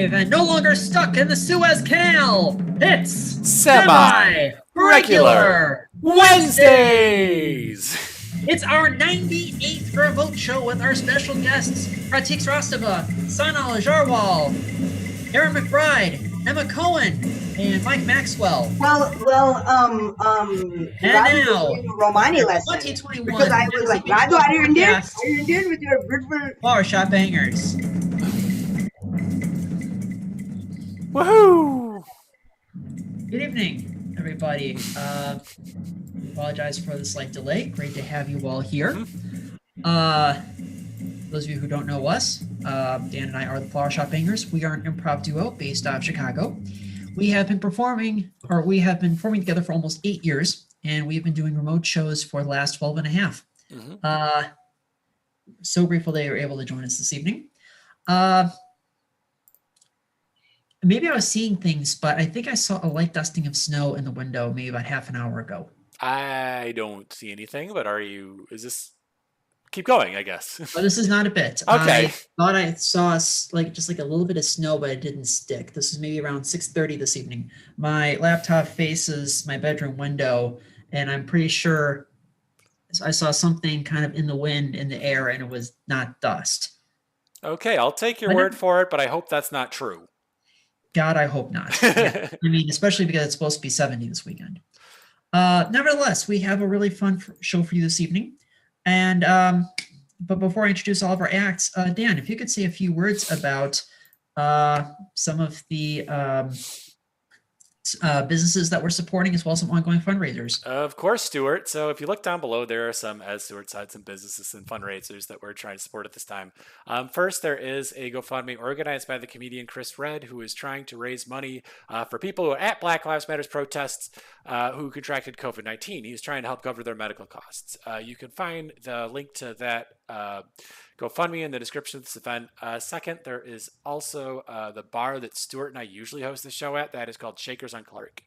live and no longer stuck in the Suez Canal. It's Semi-Regular Wednesdays. It's our 98th remote show with our special guests, Pratik Srastova, Sonal, Aggarwal, Erin McBride, Emma Cohen, and Mike Maxwell. And now, Romani lesson 2021. Because I was like, Radu, are you Indian? Are you Indian with your beautiful flower shop bangers? Woohoo! Good evening, everybody. Apologize for the slight delay. Great to have you all here. Those of you who don't know us, Dan and I are the Flower Shop Bangers. We are an improv duo based out of Chicago. We have been performing together for almost 8 years, and we've been doing remote shows for the last 12 and a half. So grateful they were able to join us this evening. Maybe I was seeing things, but I think I saw a light dusting of snow in the window maybe about half an hour ago. I don't see anything, but is this? Keep going, I guess. Oh, this is not a bit. Okay. I thought I saw just like a little bit of snow, but it didn't stick. This is maybe around 6:30 this evening. My laptop faces my bedroom window, and I'm pretty sure I saw something kind of in the wind, in the air, and it was not dust. Okay, I'll take your word for it, but I hope that's not true. God, I hope not. Yeah. I mean, especially because it's supposed to be 70 this weekend. Nevertheless, we have a really fun show for you this evening. And but before I introduce all of our acts, Dan, if you could say a few words about some of the businesses that we're supporting, as well as some ongoing fundraisers. Of course, Stuart. So if you look down below, there are some, as Stuart said, some businesses and fundraisers that we're trying to support at this time. First, there is a GoFundMe organized by the comedian Chris Redd, who is trying to raise money for people who are at Black Lives Matter protests who contracted COVID-19. He's trying to help cover their medical costs. You can find the link to that GoFundMe in the description of this event. Second, there is also the bar that Stuart and I usually host the show at. That is called Shakers on Clark.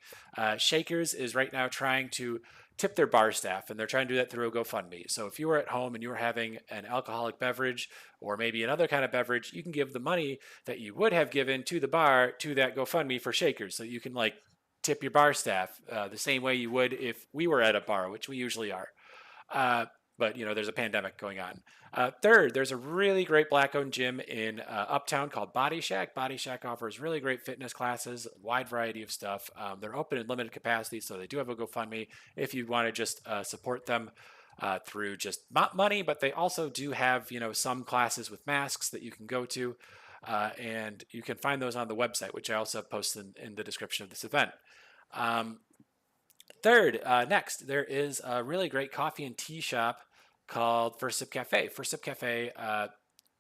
Shakers is right now trying to tip their bar staff, and they're trying to do that through a GoFundMe. So if you were at home and you were having an alcoholic beverage or maybe another kind of beverage, you can give the money that you would have given to the bar to that GoFundMe for Shakers. So you can tip your bar staff the same way you would if we were at a bar, which we usually are. But, there's a pandemic going on. Third, there's a really great Black-owned gym in Uptown called Bodi Shak. Bodi Shak offers really great fitness classes, a wide variety of stuff. They're open in limited capacity, so they do have a GoFundMe if you want to just support them through just money. But they also do have, some classes with masks that you can go to. And you can find those on the website, which I also have posted in the description of this event. Third, next, there is a really great coffee and tea shop called First Sip Cafe. First Sip Cafe,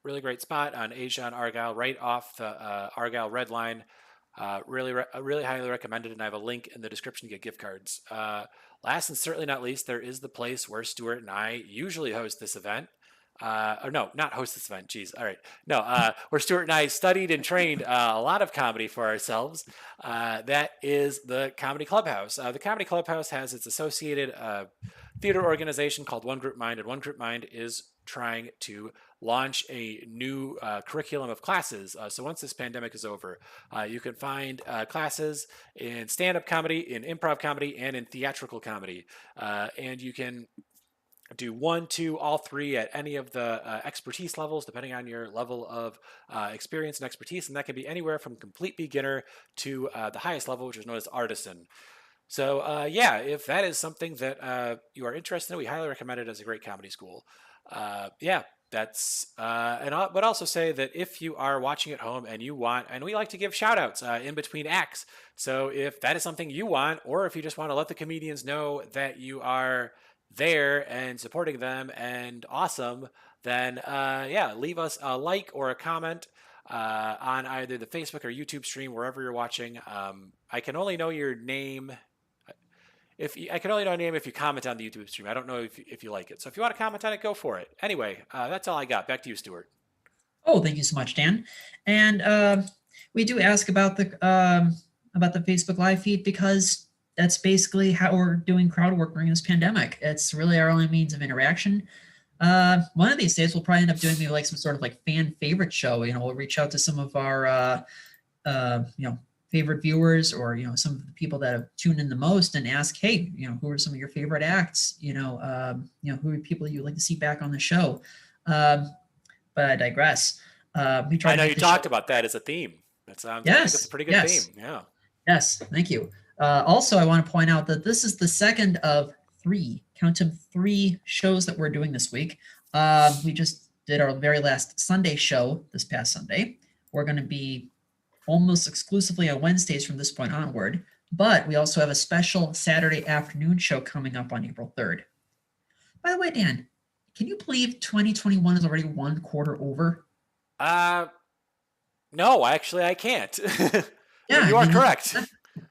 really great spot on Asia and Argyle, right off the Argyle Red Line. Really highly recommended, and I have a link in the description to get gift cards. Last and certainly not least, there is the place where Stuart and I usually host this event. Not host this event. Jeez. All right. No, where Stuart and I studied and trained a lot of comedy for ourselves. That is the Comedy Clubhouse. The Comedy Clubhouse has its associated theater organization called One Group Mind, and One Group Mind is trying to launch a new curriculum of classes. So once this pandemic is over, you can find classes in stand-up comedy, in improv comedy, and in theatrical comedy. And you can do 1, 2, all 3 at any of the expertise levels, depending on your level of experience and expertise. And that can be anywhere from complete beginner to the highest level, which is known as artisan. So if that is something that you are interested in, we highly recommend it as a great comedy school. That's but also say that if you are watching at home and we like to give shout outs in between acts. So if that is something you want, or if you just want to let the comedians know that you are there and supporting them and awesome, then leave us a like or a comment on either the Facebook or YouTube stream, wherever you're watching. I can only know your name if you comment on the YouTube stream. I don't know if you like it. So if you want to comment on it, go for it. Anyway, that's all I got. Back to you, Stuart. Oh, thank you so much, Dan. And we do ask about the Facebook live feed because that's basically how we're doing crowd work during this pandemic. It's really our only means of interaction. One of these days, we'll probably end up doing maybe some sort of fan favorite show. We'll reach out to some of our favorite viewers, or some of the people that have tuned in the most, and ask, hey, who are some of your favorite acts? Who are people you like to see back on the show? But I digress. We try. I know you talked about that as a theme. That sounds. Yes, I think it's a pretty good theme. Yeah. Yes, thank you. Also, I want to point out that this is the second of three shows that we're doing this week. We just did our very last Sunday show this past Sunday. We're going to be almost exclusively on Wednesdays from this point onward, but we also have a special Saturday afternoon show coming up on April 3rd. By the way, Dan, can you believe 2021 is already one quarter over? No, actually I can't. Yeah, you are correct.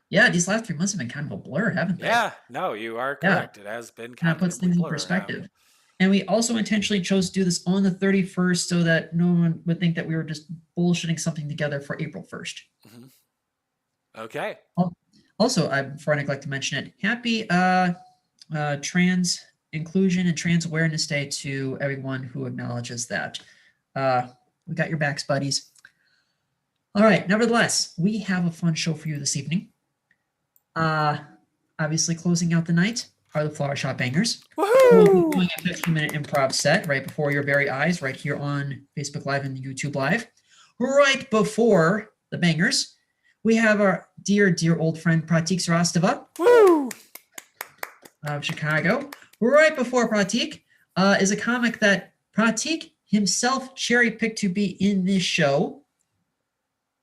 Yeah, these last 3 months have been kind of a blur, haven't they? Yeah, no, you are correct. Yeah. It has been kind of puts things in perspective. Yeah. And we also intentionally chose to do this on the 31st so that no one would think that we were just bullshitting something together for April 1st. Mm-hmm. Okay. Also, before I neglect to mention it, happy Trans Inclusion and Trans Awareness Day to everyone who acknowledges that. We got your backs, buddies. All right. Nevertheless, we have a fun show for you this evening. Obviously, closing out the night are the Flower Shop Bangers. Woohoo! We'll be doing a 15-minute improv set right before your very eyes, right here on Facebook Live and YouTube Live. Right before the Bangers, we have our dear, dear old friend Pratik Srastova of Chicago. Right before Pratik is a comic that Pratik himself cherry-picked to be in this show,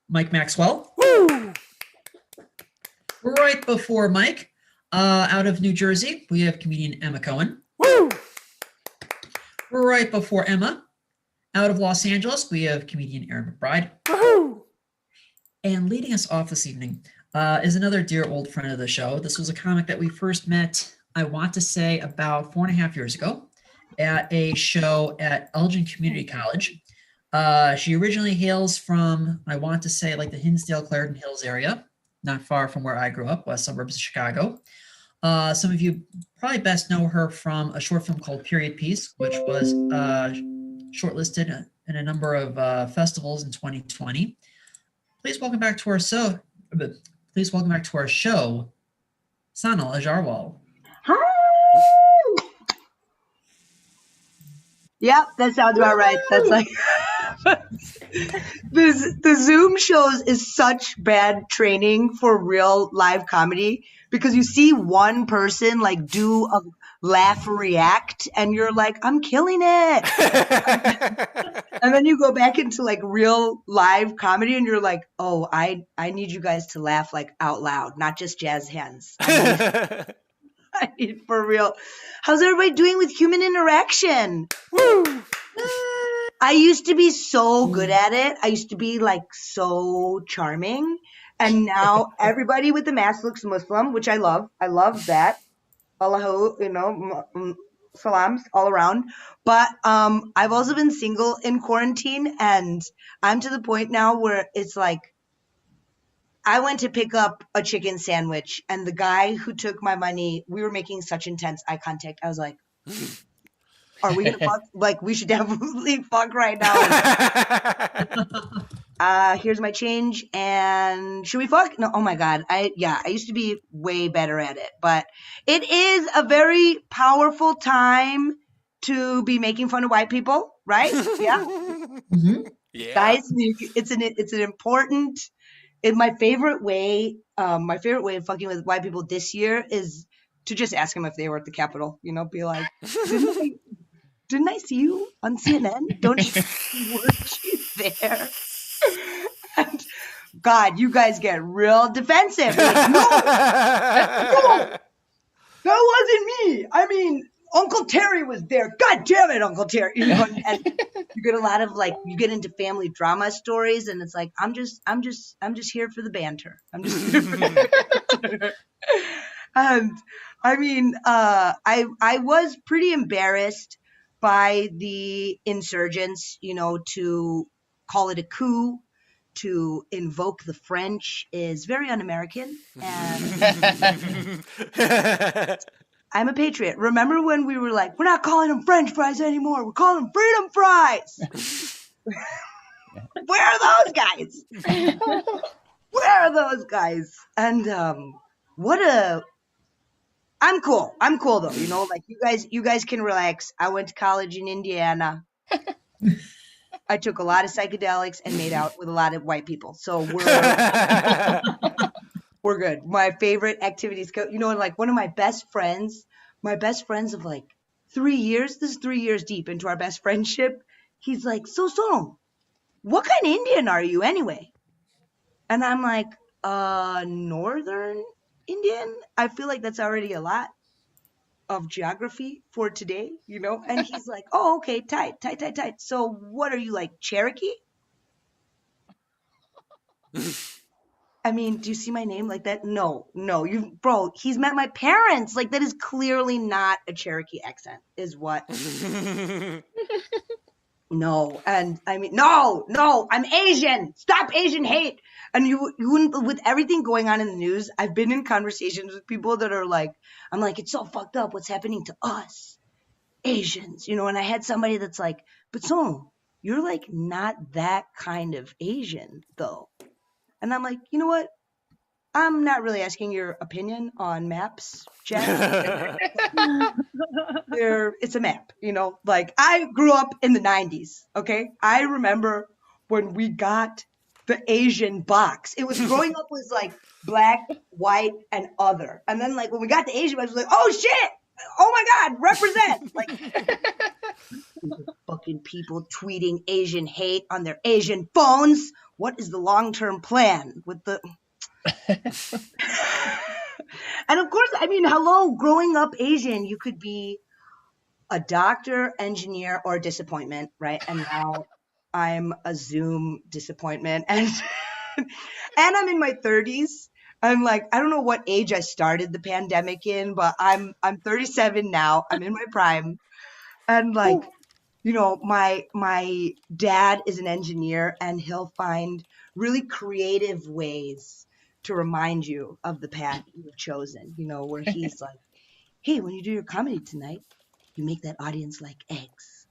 Mike Maxwell. Woo! Right before Mike, out of New Jersey, we have comedian Emma Cohen. Woo! Right before Emma, out of Los Angeles, we have comedian Erin McBride. Woohoo! And leading us off this evening is another dear old friend of the show. This was a comic that we first met, I want to say, about 4.5 years ago at a show at Elgin Community College. She originally hails from, I want to say, like the Hinsdale, Clarendon Hills area, not far from where I grew up, west suburbs of Chicago. Some of you probably best know her from a short film called Period Piece, which was shortlisted in a number of festivals in 2020. Please welcome back to our show, Sonal Aggarwal. Hi. Yep, that sounds about right. That's like the Zoom shows is such bad training for real live comedy, because you see one person like do a laugh react and you're like, I'm killing it. And then you go back into like real live comedy and you're like, oh, I need you guys to laugh like out loud, not just jazz hands. I need for real. How's everybody doing with human interaction? Woo! I used to be so good at it. I used to be like so charming. And now everybody with the mask looks Muslim, which I love. I love that. Allahu, salams all around. But I've also been single in quarantine, and I'm to the point now where it's like, I went to pick up a chicken sandwich, and the guy who took my money, we were making such intense eye contact. I was like, are we gonna fuck? Like, we should definitely fuck right now. Here's my change, and should we fuck? No, oh my God. I used to be way better at it, but it is a very powerful time to be making fun of white people, right? Yeah. Mm-hmm. Yeah. Guys, it's an important. My favorite way of fucking with white people this year is to just ask them if they were at the Capitol. Be like, didn't I see you on CNN? Weren't you there? And God, you guys get real defensive. Like, no, that wasn't me. I mean, Uncle Terry was there. God damn it, Uncle Terry. And you get a lot of you get into family drama stories, and it's like, I'm just here for the banter. I'm just here for the And I mean, I was pretty embarrassed by the insurgents, to call it a coup, to invoke the French is very un-American. And I'm a patriot. Remember when we were like, we're not calling them French fries anymore. We're calling them freedom fries. Where are those guys? Where are those guys? And I'm cool. I'm cool though. You know, like you guys can relax. I went to college in Indiana. I took a lot of psychedelics and made out with a lot of white people. So we're good. My favorite activities go, you know, like one of my best friends of like 3 years, this is 3 years deep into our best friendship. He's like, so Sonal, what kind of Indian are you anyway? And I'm like, Northern Indian. I feel like that's already a lot of geography for today, you know? And he's like, oh, okay, tight. So what are you, like, Cherokee? I mean, do you see my name like that? No, bro, he's met my parents. Like, that is clearly not a Cherokee accent, is what. No, and I mean, no, I'm Asian. Stop Asian hate. And you wouldn't, with everything going on in the news, I've been in conversations with people that are like, I'm like, it's so fucked up what's happening to us, Asians, you know, and I had somebody that's like, but so, you're like not that kind of Asian though. And I'm like, you know what? I'm not really asking your opinion on maps, Jack. It's a map, you know, like I grew up in the 90s. Okay. I remember when we got the Asian box. It was growing up was like black, white, and other. And then like when we got the Asian box, it was like, oh shit. Oh my God, represent. Like fucking people tweeting Asian hate on their Asian phones. What is the long-term plan with the and of course, I mean, hello, growing up Asian, you could be a doctor, engineer, or a disappointment, right? And now I'm a Zoom disappointment. And and I'm in my 30s. I'm like, I don't know what age I started the pandemic in, but I'm 37 now. I'm in my prime. And like, you know, my dad is an engineer and he'll find really creative ways to remind you of the path you've chosen, you know, where he's like, hey, when you do your comedy tonight, you make that audience like eggs.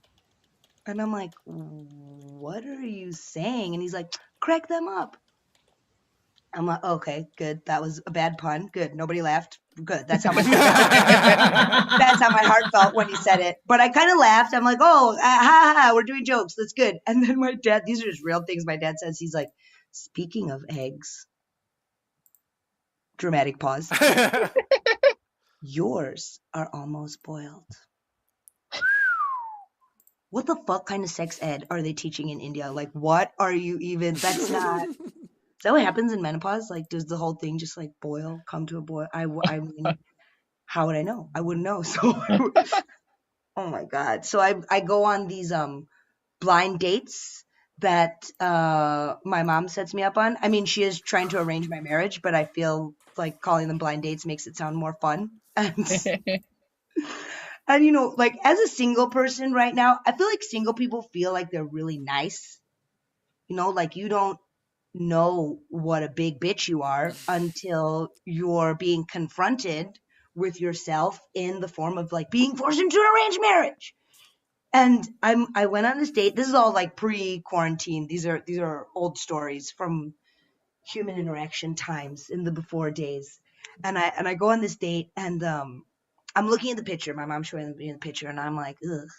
And I'm like, what are you saying? And he's like, crack them up. I'm like, okay, good. That was a bad pun. Good. Nobody laughed. Good. That's how my heart felt when he said it. But I kind of laughed. I'm like, oh, we're doing jokes. That's good. And then my dad, these are just real things my dad says. He's like, speaking of eggs, dramatic pause. Yours are almost boiled. What the fuck kind of sex ed are they teaching in India? Like, what are you even? That's not. Is that what happens in menopause? Like, does the whole thing just like come to a boil? I mean, how would I know? I wouldn't know. So, oh my God. So I go on these blind dates that my mom sets me up on. I mean, she is trying to arrange my marriage, but I feel like calling them blind dates makes it sound more fun. And you know, like as a single person right now, I feel like single people feel like they're really nice. You know, like you don't know what a big bitch you are until you're being confronted with yourself in the form of like being forced into an arranged marriage. And I went on this date. This is all like pre-quarantine. These are old stories from human interaction times in the before days. And I go on this date and I'm looking at the picture. My mom's showing me the picture and I'm like, ugh.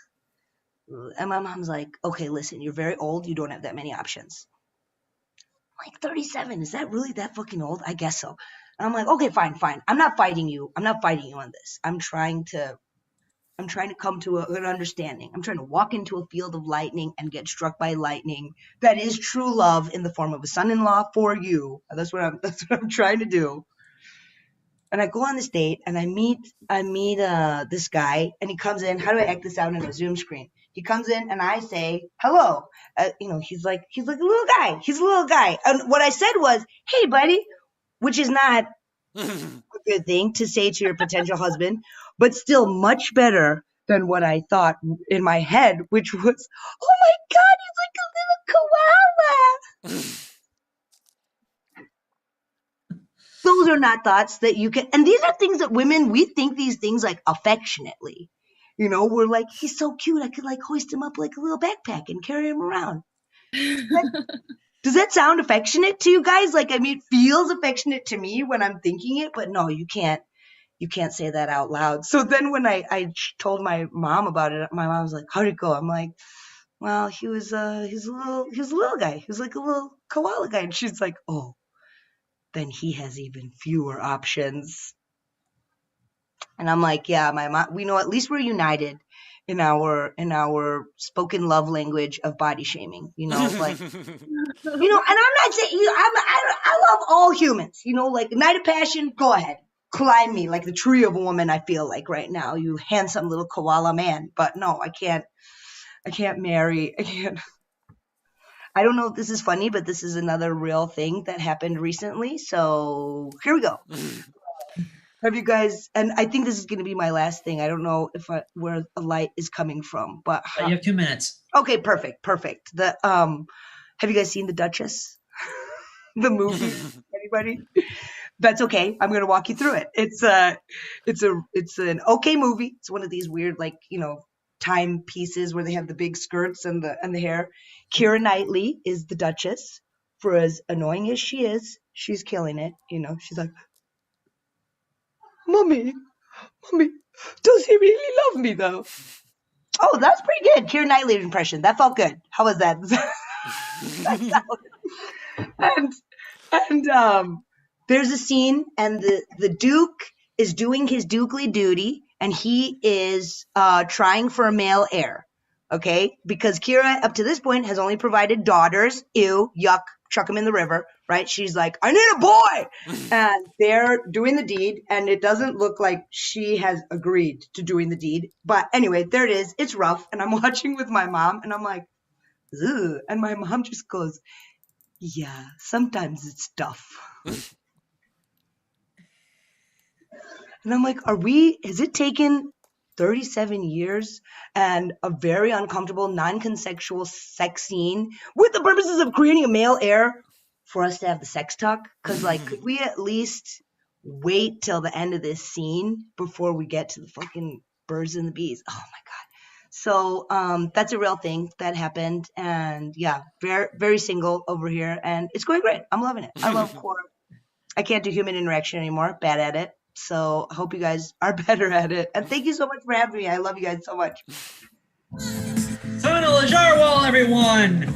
And my mom's like, okay, listen, you're very old. You don't have that many options. I'm like 37. Is that really that fucking old? I guess so. And I'm like, okay, fine. I'm not fighting you. I'm not fighting you on this. I'm trying to come to an understanding. I'm trying to walk into a field of lightning and get struck by lightning. That is true love in the form of a son-in-law for you. That's what I'm trying to do. And I go on this date and I meet this guy and he comes in. How do I act this out on a Zoom screen? He comes in and I say, hello. You know, he's like a little guy. He's a little guy. And what I said was, hey, buddy, which is not a good thing to say to your potential husband, but still much better than what I thought in my head, which was, oh my God, he's like a little koala. Those are not thoughts that you can, and these are things that women, we think these things like affectionately. You know, we're like, he's so cute. I could like hoist him up like a little backpack and carry him around. Does that sound affectionate to you guys? Like, I mean, it feels affectionate to me when I'm thinking it, but no, you can't say that out loud. So then when I told my mom about it, my mom was like, how'd it go? I'm like, well, he's a little guy. He was like a little koala guy. And she's like, oh, then he has even fewer options. And I'm like, yeah, my mom, we know at least we're united in our spoken love language of body shaming, you know, like, and I'm not saying, I love all humans, like Night of Passion, go ahead, climb me like the tree of a woman. I feel like right now, you handsome little koala man, but no, I can't marry. I don't know if this is funny, but this is another real thing that happened recently. So here we go. Have you guys, and I think this is going to be my last thing. I don't know where a light is coming from, but you have 2 minutes. Okay, perfect. Have you guys seen The Duchess? The movie? Anybody? That's okay. I'm going to walk you through it. It's an okay movie. It's one of these weird, like, time pieces where they have the big skirts and the hair. Keira Knightley is the Duchess. For as annoying as she is, she's killing it. She's like, Mommy, does he really love me though? Oh, that's pretty good. Keira Knightley impression. That felt good. How was that? and there's a scene, and the Duke is doing his dukely duty, and he is trying for a male heir. Okay, because Keira up to this point has only provided daughters. Ew, yuck, chuck them in the river. Right? She's like, I need a boy, and they're doing the deed, and it doesn't look like she has agreed to doing the deed. But anyway, there it is. It's rough, and I'm watching with my mom, and I'm like, ugh. And my mom just goes, yeah, sometimes it's tough. And I'm like, has it taken 37 years and a very uncomfortable, non-consensual sex scene with the purposes of creating a male heir for us to have the sex talk? Because, like, could we at least wait till the end of this scene before we get to the fucking birds and the bees? Oh, my God. So that's a real thing that happened. And, yeah, very, very single over here. And it's going great. I'm loving it. I love horror. I can't do human interaction anymore. Bad at it. So I hope you guys are better at it. And thank you so much for having me. I love you guys so much. Sonal Aggarwal, everyone!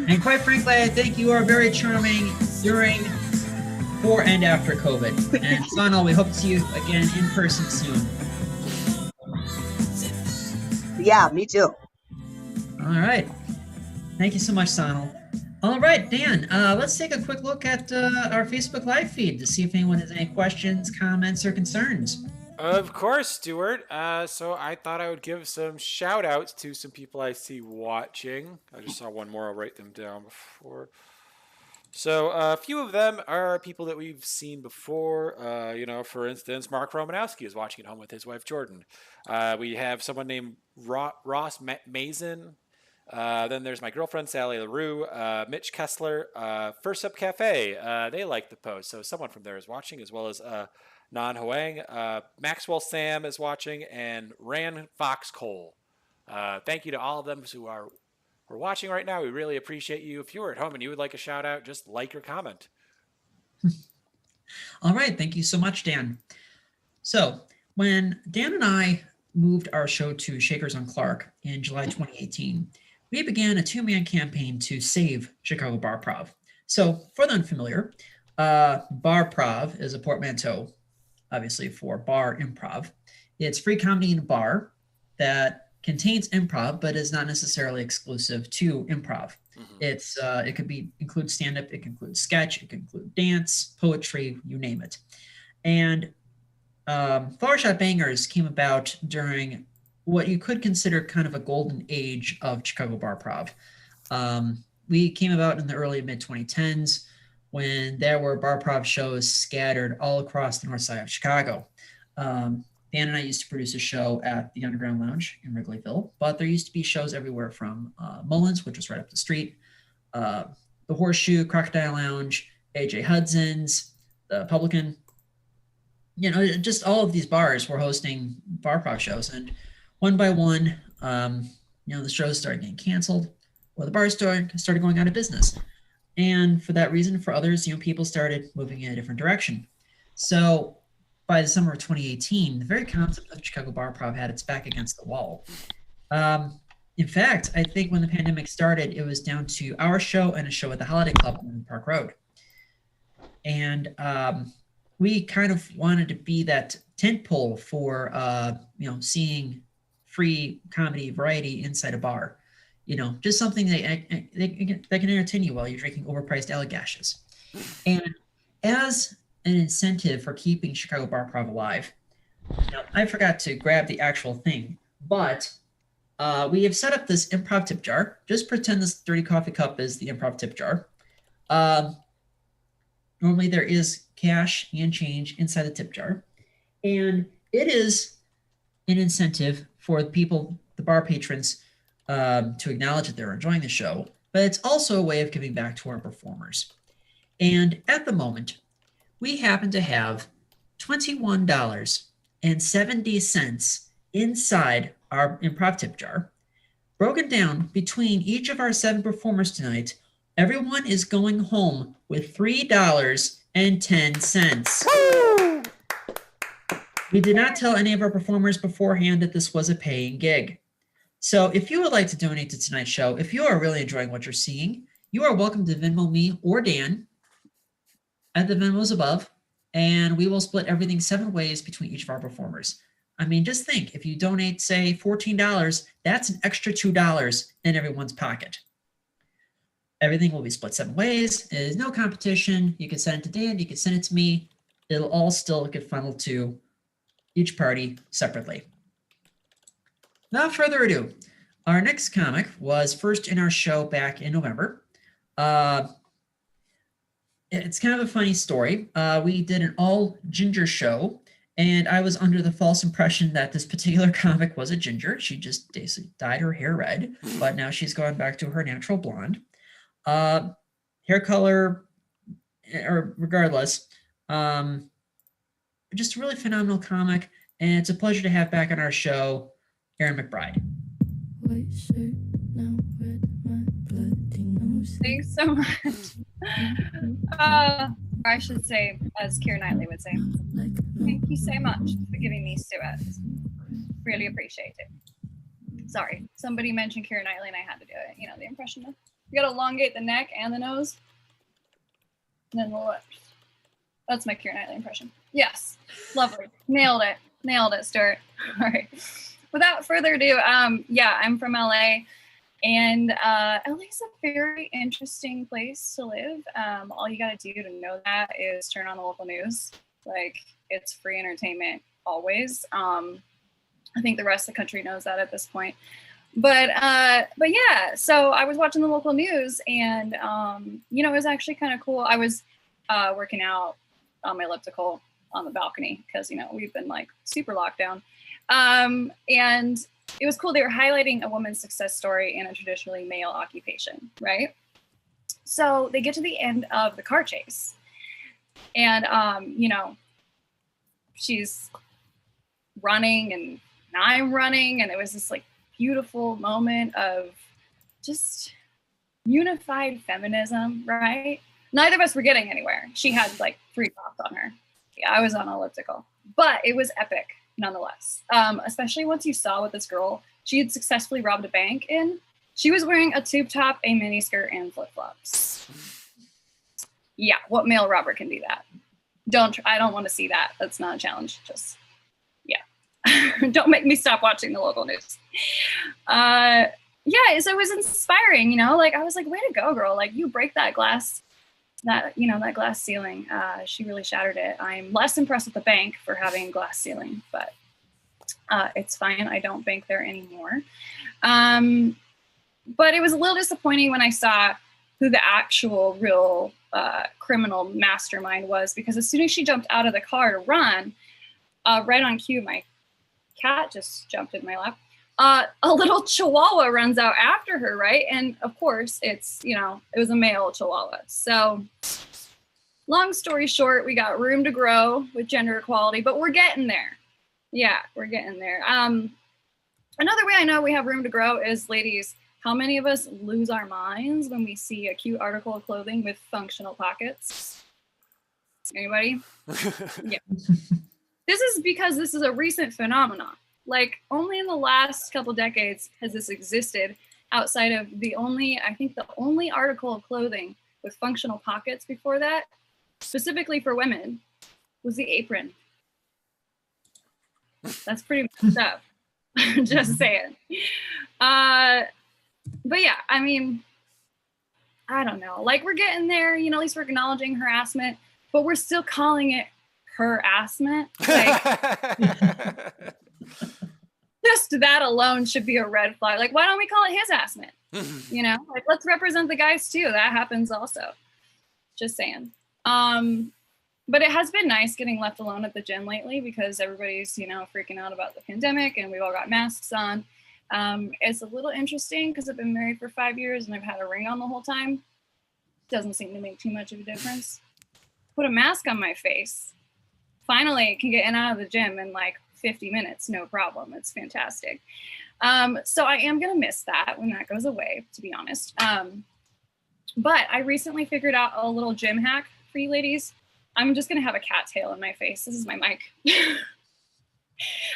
And quite frankly, I think you are very charming during, before, and after COVID. And Sonal, we hope to see you again in person soon. Yeah, me too. All right. Thank you so much, Sonal. All right, Dan, let's take a quick look at our Facebook Live feed to see if anyone has any questions, comments, or concerns. Of course, Stuart. So I thought I would give some shout outs to some people I see watching. I just saw one more. I'll write them down before. So a few of them are people that we've seen before. For instance, Mark Romanowski is watching at home with his wife, Jordan. We have someone named Ross Mason. Then there's my girlfriend, Sally LaRue, Mitch Kessler, First Up Cafe. They like the post. So someone from there is watching, as well as Nan Hoang. Maxwell Sam is watching, and Ran Fox Cole. Thank you to all of them who are watching right now. We really appreciate you. If you were at home and you would like a shout out, just like or comment. All right. Thank you so much, Dan. So when Dan and I moved our show to Shakers on Clark in July 2018, we began a 2-man campaign to save Chicago Barprov. So for the unfamiliar, barprov is a portmanteau, obviously, for bar improv. It's free comedy in a bar that contains improv, but is not necessarily exclusive to improv. Mm-hmm. It could include stand-up, it can include sketch, it can include dance, poetry, you name it. And Flower Shot Bangers came about during what you could consider kind of a golden age of Chicago Barprov. We came about in the early mid-2010s when there were Barprov shows scattered all across the north side of Chicago. Dan and I used to produce a show at the Underground Lounge in Wrigleyville, but there used to be shows everywhere from Mullins, which was right up the street, the Horseshoe, Crocodile Lounge, AJ Hudson's, the Publican. Just all of these bars were hosting Barprov shows, and one by one, the shows started getting canceled. or the bar started going out of business. And for that reason, for others, people started moving in a different direction. So by the summer of 2018, the very concept of Chicago Barprov had its back against the wall. In fact, I think when the pandemic started, it was down to our show and a show at the Holiday Club on Park Road. And we kind of wanted to be that tentpole for, seeing free comedy variety inside a bar. Just something that can entertain you while you're drinking overpriced Allagash. And as an incentive for keeping Chicago Barprov alive, I forgot to grab the actual thing, but we have set up this improv tip jar. Just pretend this dirty coffee cup is the improv tip jar. Normally there is cash and change inside the tip jar. And it is an incentive for the people, the bar patrons, to acknowledge that they're enjoying the show, but it's also a way of giving back to our performers. And at the moment, we happen to have $21.70 inside our improv tip jar. Broken down between each of our 7 performers tonight, everyone is going home with $3.10. Woo! We did not tell any of our performers beforehand that this was a paying gig. So if you would like to donate to tonight's show, if you are really enjoying what you're seeing, you are welcome to Venmo me or Dan at the Venmos above, and we will split everything 7 ways between each of our performers. I mean, just think, if you donate, say, $14, that's an extra $2 in everyone's pocket. Everything will be split 7 ways. There's no competition. You can send it to Dan, you can send it to me. It'll all still get funneled to each party separately. Without further ado, our next comic was first in our show back in November. It's kind of a funny story. We did an all ginger show, and I was under the false impression that this particular comic was a ginger. She just basically dyed her hair red, but now she's gone back to her natural blonde. Hair color, or regardless, just a really phenomenal comic, and it's a pleasure to have back on our show Erin McBride. Thanks so much. I should say, as Keira Knightley would say, thank you so much for giving me Stuart. Really appreciate it. Sorry, somebody mentioned Keira Knightley and I had to do it. The impression of, you gotta elongate the neck and the nose. And then the lips. That's my Keira Knightley impression. Yes, lovely. Nailed it, Stuart. All right. Without further ado, I'm from LA, and LA's a very interesting place to live. All you gotta do to know that is turn on the local news. Like, it's free entertainment always. I think the rest of the country knows that at this point. But yeah, so I was watching the local news, and it was actually kind of cool. I was working out on my elliptical on the balcony because we've been like super locked down. And it was cool. They were highlighting a woman's success story in a traditionally male occupation, right? So they get to the end of the car chase, and she's running and I'm running, and it was this like beautiful moment of just unified feminism, right? Neither of us were getting anywhere. She had like 3 pops on her. Yeah, I was on elliptical, but it was epic nonetheless. Especially once you saw what this girl, she had successfully robbed a bank in. She was wearing a tube top, a miniskirt, and flip-flops. Yeah, what male robber can do that? I don't want to see that. That's not a challenge. Just, yeah. Don't make me stop watching the local news. So it was inspiring, like I was like, way to go, girl. Like, you break that glass, that glass ceiling. She really shattered it. I'm less impressed with the bank for having glass ceiling, but it's fine. I don't bank there anymore. But it was a little disappointing when I saw who the actual real criminal mastermind was, because as soon as she jumped out of the car to run, right on cue, my cat just jumped in my lap. A little chihuahua runs out after her, right? And of course, it was a male chihuahua. So long story short, we got room to grow with gender equality, but we're getting there. Yeah, we're getting there. Another way I know we have room to grow is, ladies, How many of us lose our minds when we see a cute article of clothing with functional pockets? Anybody? Yeah. This is because this is a recent phenomenon. Like, only in the last couple decades has this existed outside of the only article of clothing with functional pockets before that, specifically for women, was the apron. That's pretty messed up. Just saying. But yeah, I mean, I don't know. Like, we're getting there, you know, at least we're acknowledging harassment, but we're still calling it harassment. Like, just that alone should be a red flag. Like, why don't we call it his harassment? You know, like, let's represent the guys too. That happens also. Just saying. But it has been nice getting left alone at the gym lately because everybody's, you know, freaking out about the pandemic and we've all got masks on. It's a little interesting because I've been married for 5 years and I've had a ring on the whole time. Doesn't seem to make too much of a difference. Put a mask on my face. Finally, can get in and out of the gym in like 50 minutes, no problem. It's fantastic. So I am gonna miss that when that goes away, to be honest. But I recently figured out a little gym hack for you ladies. I'm just gonna have a cat tail in my face. This is my mic.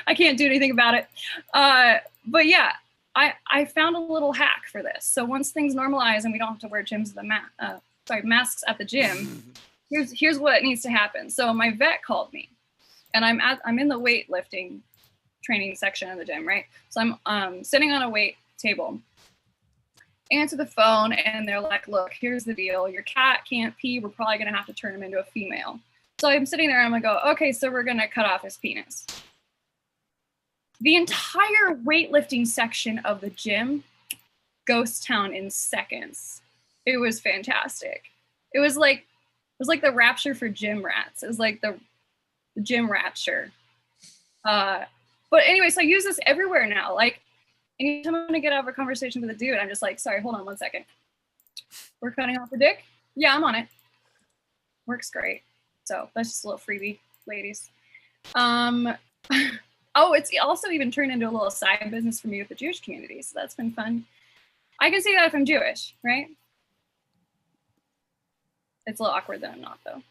I can't do anything about it. But yeah, I found a little hack for this. So once things normalize and we don't have to wear masks at the gym, here's what needs to happen. So my vet called me, and I'm in the weightlifting training section of the gym, right? So I'm sitting on a weight table. Answer the phone, and they're like, "Look, here's the deal. Your cat can't pee. We're probably gonna have to turn him into a female." So I'm sitting there, and I'm gonna go, "Okay, so we're gonna cut off his penis." The entire weightlifting section of the gym, ghost town in seconds. It was fantastic. It was like the rapture for gym rats. It was like the gym rapture. But anyway, so I use this everywhere now. Like, anytime I'm gonna get out of a conversation with a dude, I'm just like, "Sorry, hold on 1 second. We're cutting off the dick? Yeah, I'm on it." Works great. So that's just a little freebie, ladies. Oh, it's also even turned into a little side business for me with the Jewish community. So that's been fun. I can say that if I'm Jewish, right? It's a little awkward that I'm not, though.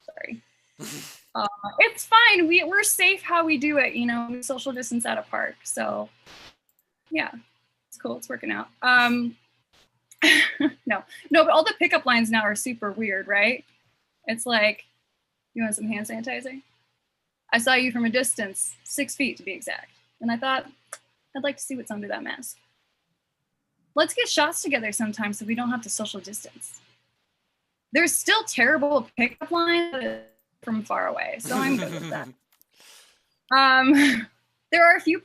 Sorry. It's fine. We're safe how we do it. You know, we social distance at a park. So yeah, it's cool. It's working out. No, but all the pickup lines now are super weird, right? It's like, "You want some hand sanitizer? I saw you from a distance, 6 feet to be exact." And I thought, I'd like to see what's under that mask. Let's get shots together sometime so we don't have to social distance. There's still terrible pickup lines from far away, so I'm good with that. There are a few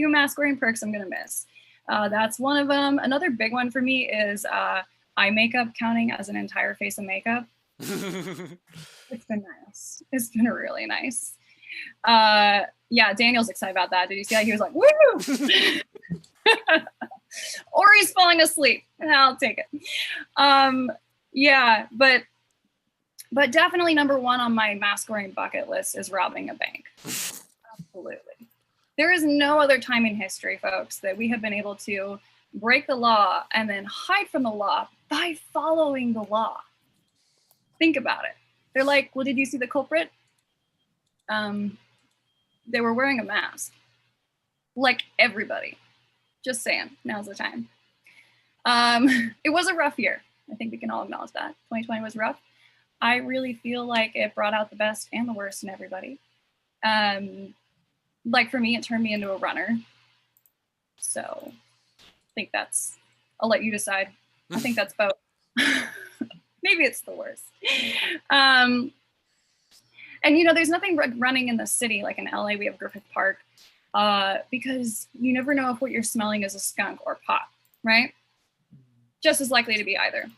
mask wearing perks I'm gonna miss. That's one of them. Another big one for me is eye makeup counting as an entire face of makeup. It's been nice. It's been really nice. Yeah, Daniel's excited about that. Did you see that? He was like, "Woo!" Or he's falling asleep. I'll take it. Yeah, but definitely number one on my mask wearing bucket list is robbing a bank. Absolutely. There is no other time in history, folks, that we have been able to break the law and then hide from the law by following the law. Think about it. They're like, "Well, did you see the culprit? They were wearing a mask." Like, everybody. Just saying, now's the time. It was a rough year. I think we can all acknowledge that. 2020 was rough. I really feel like it brought out the best and the worst in everybody. Like, for me, it turned me into a runner. So I think I'll let you decide. I think that's both. Maybe it's the worst. And, you know, there's nothing running in the city. Like in LA, we have Griffith Park, because you never know if what you're smelling is a skunk or pot, right? Just as likely to be either.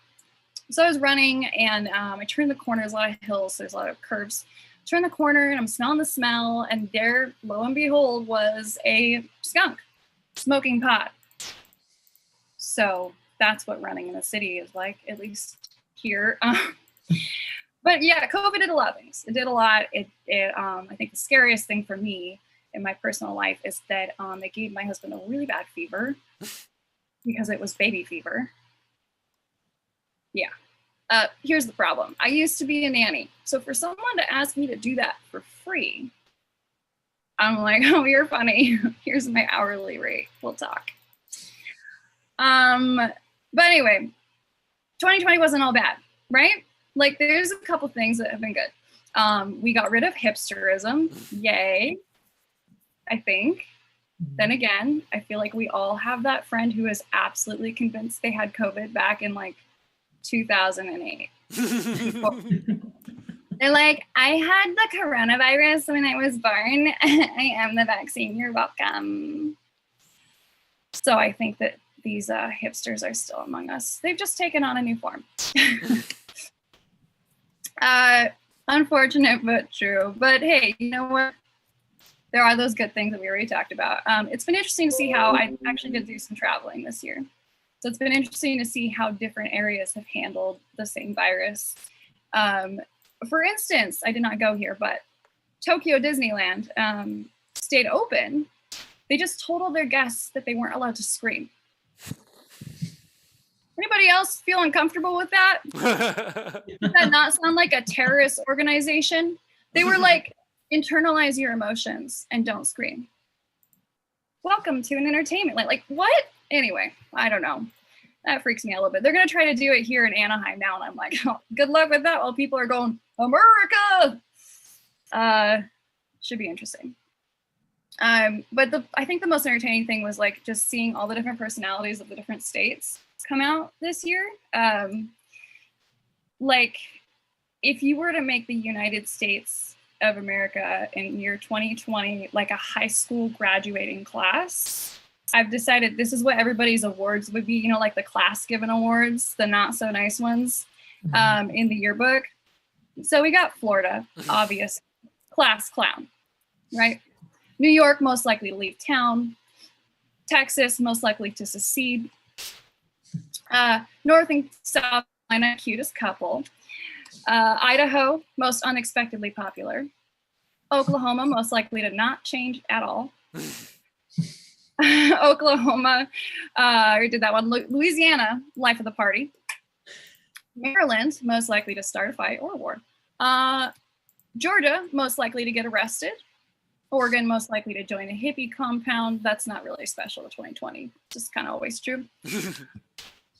So I was running, and I turned the corner. There's a lot of hills, so there's a lot of curves. Turn the corner, and I'm smelling the smell, and there, lo and behold, was a skunk smoking pot. So that's what running in the city is like, at least here. But yeah, COVID did a lot of things. It did a lot. I think the scariest thing for me in my personal life is that it gave my husband a really bad fever. because it was baby fever. Yeah. Here's the problem. I used to be a nanny. So for someone to ask me to do that for free, I'm like, oh, you're funny. Here's my hourly rate. We'll talk. But anyway, 2020 wasn't all bad, right? Like there's a couple things that have been good. We got rid of hipsterism. Yay. I think. Then again, I feel like we all have that friend who is absolutely convinced they had COVID back in like 2008. They're like, I had the coronavirus when I was born. I am the vaccine. You're welcome. So I think that these hipsters are still among us. They've just taken on a new form. Unfortunate, but true. But hey, you know what? There are those good things that we already talked about. It's been interesting to see how I actually did do some traveling this year. So it's been interesting to see how different areas have handled the same virus. For instance, I did not go here, but Tokyo Disneyland stayed open. They just told all their guests that they weren't allowed to scream. Anybody else feel uncomfortable with that? Does that not sound like a terrorist organization? They were like, internalize your emotions and don't scream. Welcome to an entertainment. Like what? Anyway, I don't know. That freaks me out a little bit. They're going to try to do it here in Anaheim now. And I'm like, oh, good luck with that while people are going, America. Should be interesting. But I think the most entertaining thing was like just seeing all the different personalities of the different states come out this year. Like if you were to make the United States of America in year 2020 like a high school graduating class, I've decided this is what everybody's awards would be, you know, like the class given awards, the not so nice ones in the yearbook. So we got Florida, obvious, class clown, right? New York, most likely to leave town. Texas, most likely to secede. North and South Carolina, cutest couple. Idaho, most unexpectedly popular. Oklahoma, most likely to not change at all. Oklahoma, we did that one. Louisiana, life of the party. Maryland, most likely to start a fight or a war. Georgia, most likely to get arrested. Oregon, most likely to join a hippie compound. That's not really special to 2020. Just kind of always true.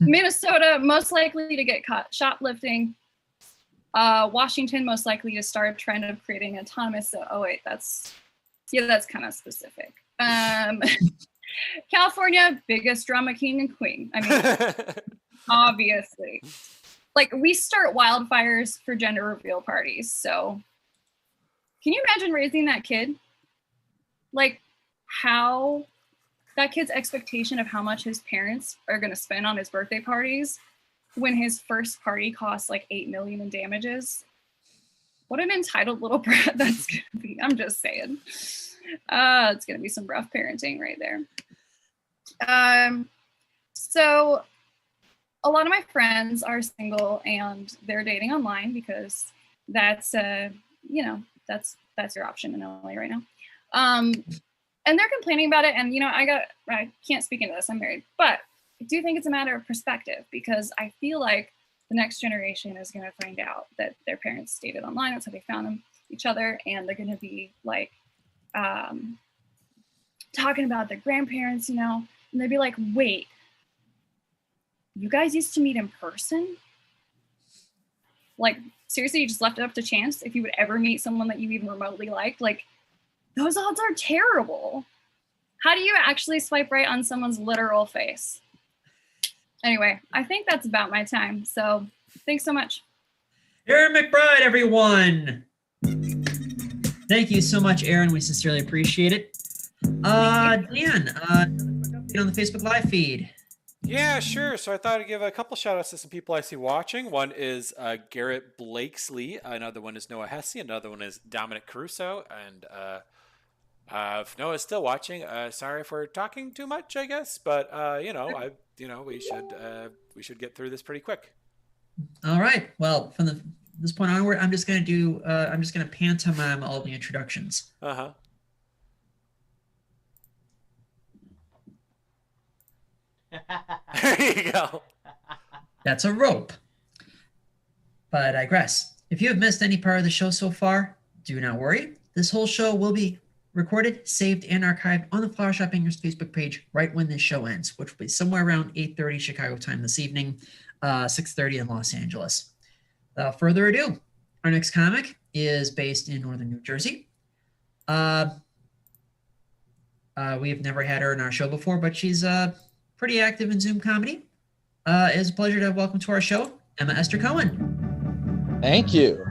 Minnesota, most likely to get caught shoplifting. Washington, most likely to start a trend of creating autonomous. Oh wait, that's kind of specific. California, biggest drama king and queen. I mean, obviously. Like we start wildfires for gender reveal parties. So can you imagine raising that kid? Like how that kid's expectation of how much his parents are going to spend on his birthday parties when his first party costs like $8 million in damages. What an entitled little brat that's going to be. I'm just saying. It's going to be some rough parenting right there. So a lot of my friends are single and they're dating online because that's, you know, that's your option in LA right now. And they're complaining about it. And, you know, I can't speak into this, I'm married, but I do think it's a matter of perspective because I feel like the next generation is going to find out that their parents dated online. That's how they found each other. And they're going to be like, talking about their grandparents, you know, and they'd be like, wait, you guys used to meet in person? Like, seriously, you just left it up to chance if you would ever meet someone that you even remotely liked? Like, those odds are terrible. How do you actually swipe right on someone's literal face? Anyway, I think that's about my time. So thanks so much. Erin McBride, everyone. Thank you so much, Erin. We sincerely appreciate it. Dan, another quick update on the Facebook Live feed. Yeah, sure. So I thought I'd give a couple shout outs to some people I see watching. One is Garrett Blakesley. Another one is Noah Hesse. Another one is Dominic Caruso. And if Noah's still watching, sorry if we're talking too much, I guess. But we should get through this pretty quick. All right. Well, from this point onward, I'm just gonna pantomime all the introductions. There you go. That's a rope. But I digress. If you have missed any part of the show so far, do not worry. This whole show will be recorded, saved, and archived on the Flower Shop Bangers Facebook page right when this show ends, which will be somewhere around 8:30 Chicago time this evening, 6:30 in Los Angeles. Without further ado, our next comic is based in northern New Jersey. We've never had her in our show before, but she's pretty active in Zoom comedy. It's a pleasure to welcome to our show, Emma Esther Cohen. Thank you.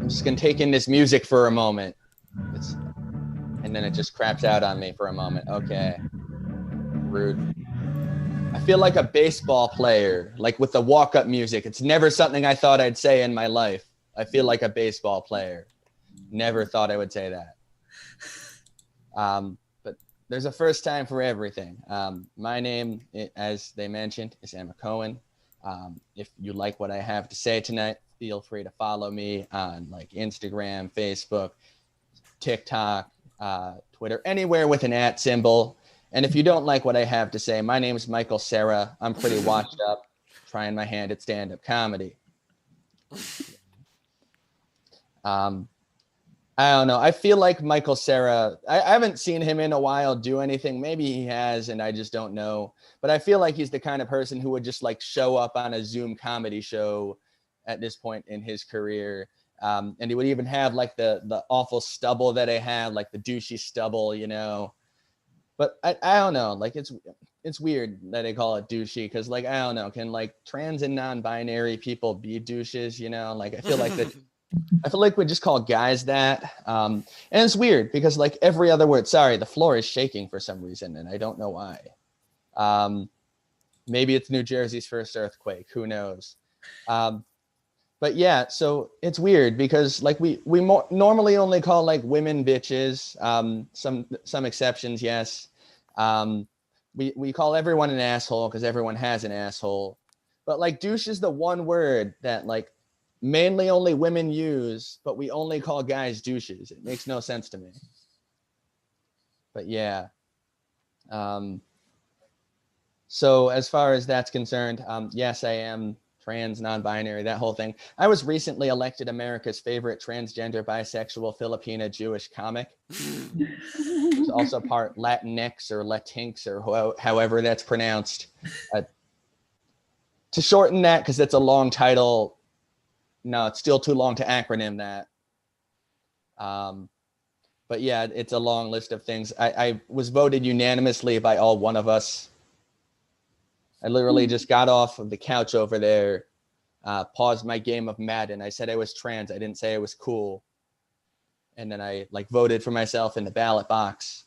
I'm just going to take in this music for a moment. And then it just craps out on me for a moment. Okay. Rude. I feel like a baseball player, like with the walk-up music. It's never something I thought I'd say in my life. I feel like a baseball player. Never thought I would say that. But there's a first time for everything. My name, as they mentioned, is Emma Cohen. If you like what I have to say tonight, feel free to follow me on like Instagram, Facebook, TikTok, Twitter, anywhere with an @ symbol. And if you don't like what I have to say, my name is Michael Cera. I'm pretty washed up, trying my hand at stand-up comedy. I don't know. I feel like Michael Cera, I haven't seen him in a while do anything. Maybe he has, and I just don't know. But I feel like he's the kind of person who would just like show up on a Zoom comedy show at this point in his career. And he would even have like the awful stubble that I had, like the douchey stubble, you know. But I don't know. Like it's weird that they call it douchey because like, I don't know, can like trans and non-binary people be douches, you know? Like I feel like we just call guys that. And it's weird because like every other word, sorry, the floor is shaking for some reason and I don't know why. Maybe it's New Jersey's first earthquake, who knows? But yeah, so it's weird because like we normally only call like women bitches, some exceptions, yes. We call everyone an asshole because everyone has an asshole. But like douche is the one word that like mainly only women use, but we only call guys douches. It makes no sense to me. But yeah. So as far as that's concerned, yes, I am trans, non-binary, that whole thing. I was recently elected America's favorite transgender, bisexual, Filipina, Jewish comic. It's also part Latinx or Latinx or however that's pronounced. To shorten that, because it's a long title, no, it's still too long to acronym that. But yeah, it's a long list of things. I was voted unanimously by all one of us. I literally just got off of the couch over there, paused my game of Madden. I said I was trans. I didn't say I was cool. And then I like voted for myself in the ballot box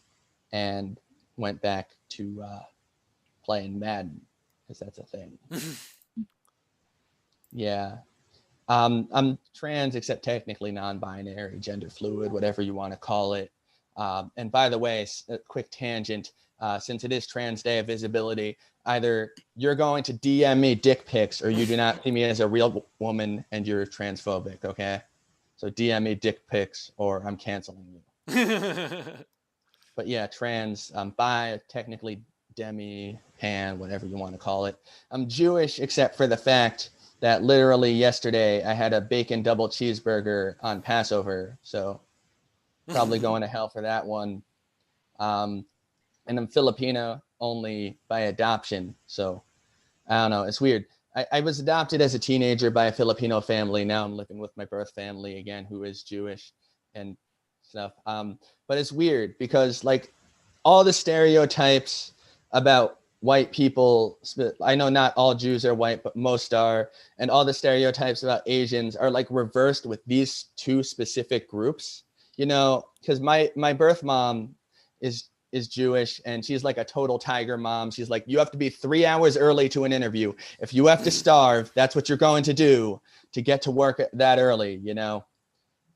and went back to playing Madden because that's a thing. Yeah. I'm trans, except technically non-binary, gender fluid, whatever you want to call it. And by the way, a quick tangent, since it is Trans Day of Visibility, either you're going to DM me dick pics or you do not see me as a real woman and you're transphobic, okay? So DM me dick pics or I'm canceling you. But yeah, trans, bi, technically demi, pan, whatever you want to call it. I'm Jewish, except for the fact that literally yesterday I had a bacon double cheeseburger on Passover. So probably going to hell for that one. And I'm Filipino only by adoption. So I don't know. It's weird. I was adopted as a teenager by a Filipino family. Now I'm living with my birth family again, who is Jewish and stuff. But it's weird because like all the stereotypes about white people, I know not all Jews are white, but most are. And all the stereotypes about Asians are like reversed with these two specific groups, you know, because my birth mom is Jewish and she's like a total tiger mom. She's like, you have to be 3 hours early to an interview. If you have to starve, that's what you're going to do to get to work that early, you know?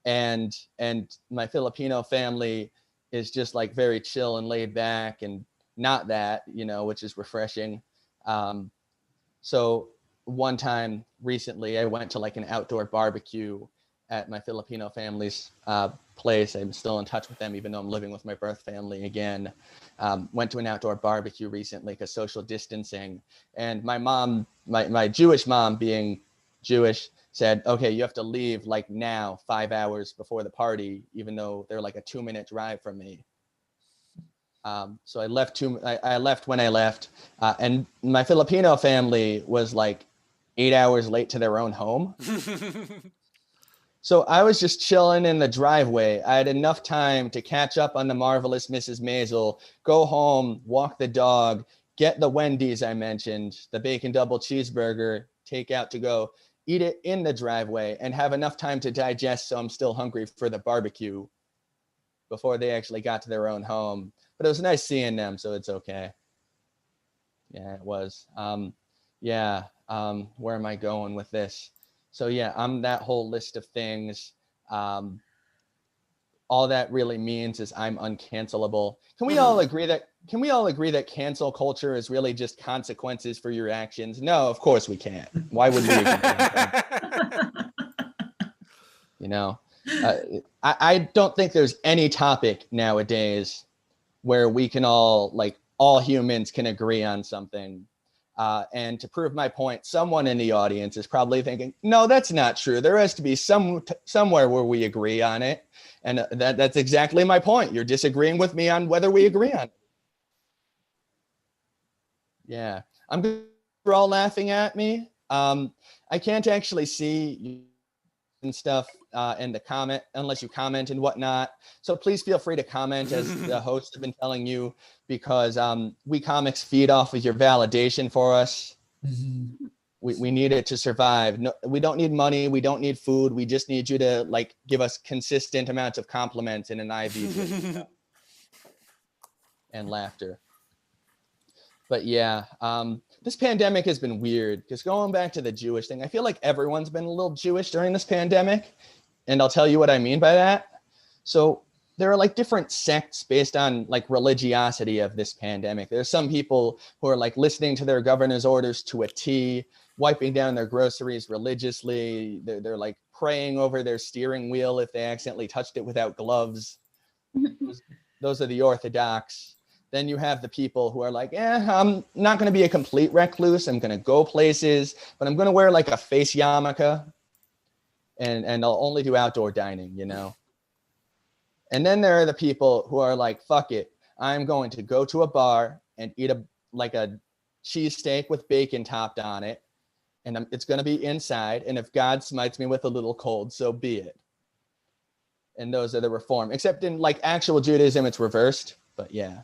And my Filipino family is just like very chill and laid back and not that, you know, which is refreshing. So one time recently I went to like an outdoor barbecue at my Filipino family's place. I'm still in touch with them, even though I'm living with my birth family again. Went to an outdoor barbecue recently because social distancing. And my mom, my Jewish mom, being Jewish, said, okay, you have to leave like now, 5 hours before the party, even though they're like a 2-minute drive from me. So I left I left when I left, and my Filipino family was like 8 hours late to their own home. So I was just chilling in the driveway. I had enough time to catch up on the marvelous Mrs. Maisel, go home, walk the dog, get the Wendy's I mentioned, the bacon double cheeseburger, take out to go, eat it in the driveway, and have enough time to digest so I'm still hungry for the barbecue before they actually got to their own home. But it was nice seeing them, so it's okay. Yeah, it was. Where am I going with this? So yeah, I'm that whole list of things. All that really means is I'm uncancelable. Can we all agree that cancel culture is really just consequences for your actions? No, of course we can't. Why would we agree on that? You know, I don't think there's any topic nowadays where we can all humans can agree on something. And to prove my point, someone in the audience is probably thinking, no, that's not true. There has to be somewhere where we agree on it. And that's exactly my point. You're disagreeing with me on whether we agree on it. Yeah, you're all laughing at me. I can't actually see and stuff in the comment unless you comment and whatnot. So please feel free to comment, as the hosts have been telling you, because we comics feed off of your validation for us. Mm-hmm. We need it to survive. No, we don't need money. We don't need food. We just need you to give us consistent amounts of compliments in an IV and laughter. But yeah, this pandemic has been weird because going back to the Jewish thing, I feel like everyone's been a little Jewish during this pandemic. And I'll tell you what I mean by that. So there are different sects based on religiosity of this pandemic. There's some people who are listening to their governor's orders to a T, wiping down their groceries religiously. They're praying over their steering wheel if they accidentally touched it without gloves. Those are the Orthodox. Then you have the people who are I'm not going to be a complete recluse. I'm going to go places, but I'm going to wear a face yarmulke and I'll only do outdoor dining, you know? And then there are the people who are fuck it. I'm going to go to a bar and eat a cheesesteak with bacon topped on it. And it's going to be inside. And if God smites me with a little cold, so be it. And those are the reform, except in actual Judaism, it's reversed, but yeah.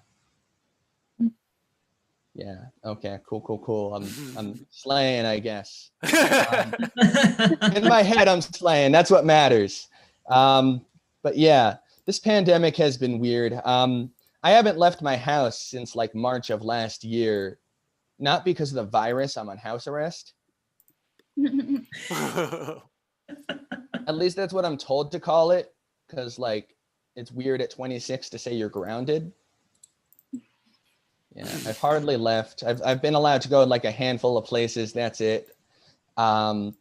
Yeah. Okay. Cool. I'm slaying, I guess. In my head, I'm slaying. That's what matters. But yeah, this pandemic has been weird. I haven't left my house since March of last year, not because of the virus. I'm on house arrest. At least that's what I'm told to call it, because it's weird at 26 to say you're grounded. Yeah, I've hardly left. I've been allowed to go a handful of places. That's it. And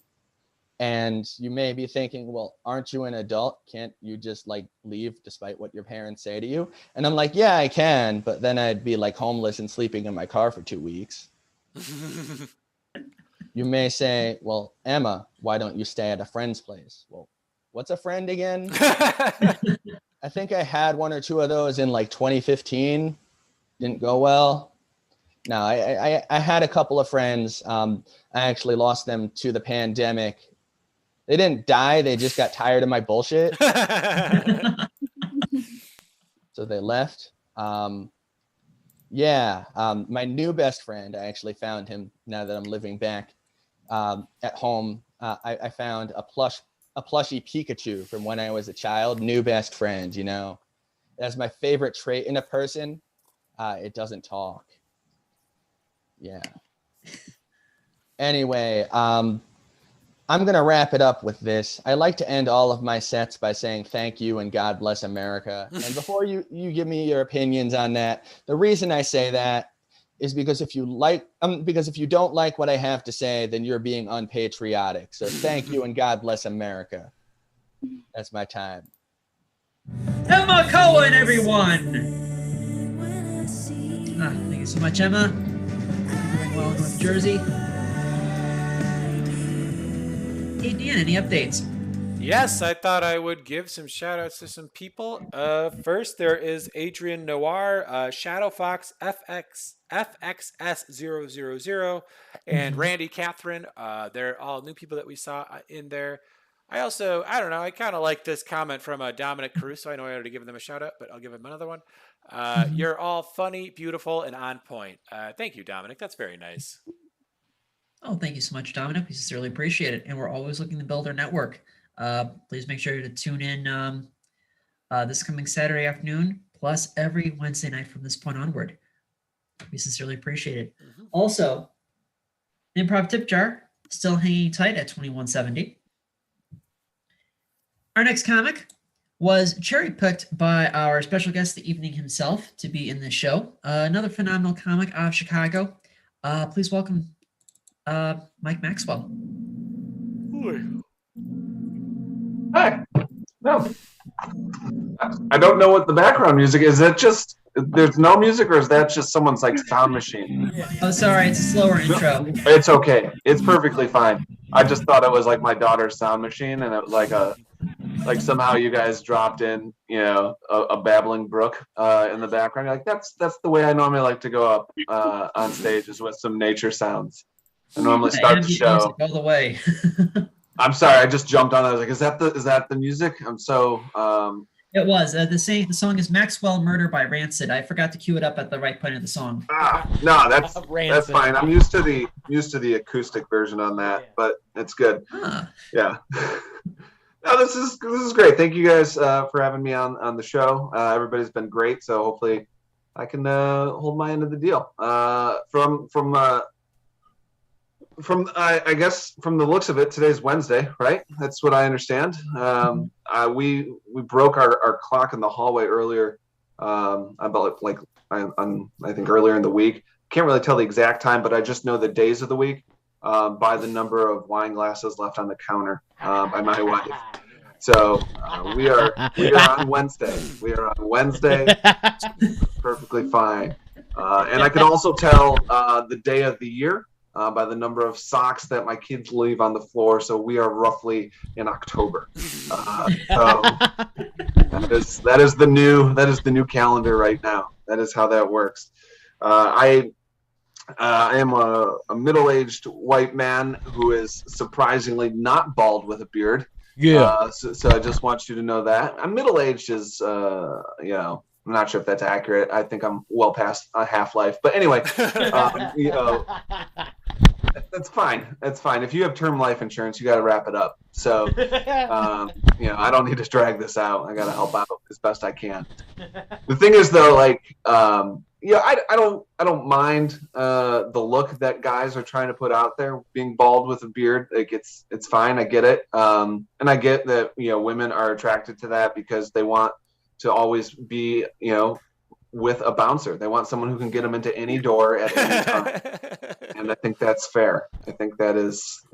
you may be thinking, well, aren't you an adult? Can't you just leave despite what your parents say to you? And I'm yeah, I can. But then I'd be homeless and sleeping in my car for 2 weeks. You may say, well, Emma, why don't you stay at a friend's place? Well, what's a friend again? I think I had 1 or 2 of those in 2015. Didn't go well. No, I had a couple of friends. I actually lost them to the pandemic. They didn't die. They just got tired of my bullshit. So they left. My new best friend, I actually found him now that I'm living back at home. I found a plushy Pikachu from when I was a child. New best friend, you know. That's my favorite trait in a person. It doesn't talk. Yeah. Anyway, I'm going to wrap it up with this. I like to end all of my sets by saying thank you and God bless America. And before you give me your opinions on that, the reason I say that is because if you don't like what I have to say, then you're being unpatriotic. So thank you and God bless America. That's my time. Emma Cohen, everyone. Thank you so much, Emma. Doing well in North Jersey. Hey, Dan, any updates? Yes, I thought I would give some shout outs to some people. First, there is Adrian Noir, Shadow Fox FXS000, and Randy Catherine. They're all new people that we saw in there. I don't know, I kind of like this comment from Dominic Caruso. I know I already given them a shout out, but I'll give him another one. You're all funny, beautiful, and on point. Thank you, Dominic. That's very nice. Oh, thank you so much, Dominic. We sincerely appreciate it. And we're always looking to build our network. Please make sure to tune in this coming Saturday afternoon, plus every Wednesday night from this point onward. We sincerely appreciate it. Mm-hmm. Also, Improv Tip Jar, still hanging tight at 2170. Our next comic was cherry-picked by our special guest the evening himself to be in this show. Another phenomenal comic out of Chicago. Please welcome Mike Maxwell. Hi. No. I don't know what the background music is. That just there's no music, or is that just someone's like sound machine? Oh, sorry, it's a slower intro. It's okay. It's perfectly fine. I just thought it was like my daughter's sound machine, and it was like somehow you guys dropped in, a babbling brook in the background. You're like that's the way I normally like to go up on stage, is with some nature sounds. I normally start the show all the way. I'm sorry, I just jumped on it. I was like, is that the music? I'm so It was. The song is Maxwell Murder by Rancid. I forgot to cue it up at the right point of the song. No, that's fine. I'm used to the acoustic version on that, but it's good. Yeah. No, this is great. Thank you guys for having me on the show. Everybody's been great, so hopefully I can hold my end of the deal. I guess from the looks of it, today's Wednesday, right? That's what I understand. We broke our clock in the hallway earlier, about I think earlier in the week. Can't really tell the exact time, but I just know the days of the week by the number of wine glasses left on the counter by my wife. So we are on Wednesday. We are on Wednesday. Perfectly fine. And I can also tell the day of the year by the number of socks that my kids leave on the floor. So we are roughly in October. So that is the new calendar right now. That is how that works. I am a middle-aged white man who is surprisingly not bald with a beard. Yeah. So I just want you to know that. I'm middle-aged is, I'm not sure if that's accurate. I think I'm well past a half-life. But anyway, that's fine. That's fine. If you have term life insurance, you got to wrap it up. So, I don't need to drag this out. I got to help out as best I can. The thing is, though, I don't mind the look that guys are trying to put out there. Being bald with a beard, it's fine. I get it. And I get that women are attracted to that because they want to always be with a bouncer. They want someone who can get them into any door at any time. And I think that's fair. I think that's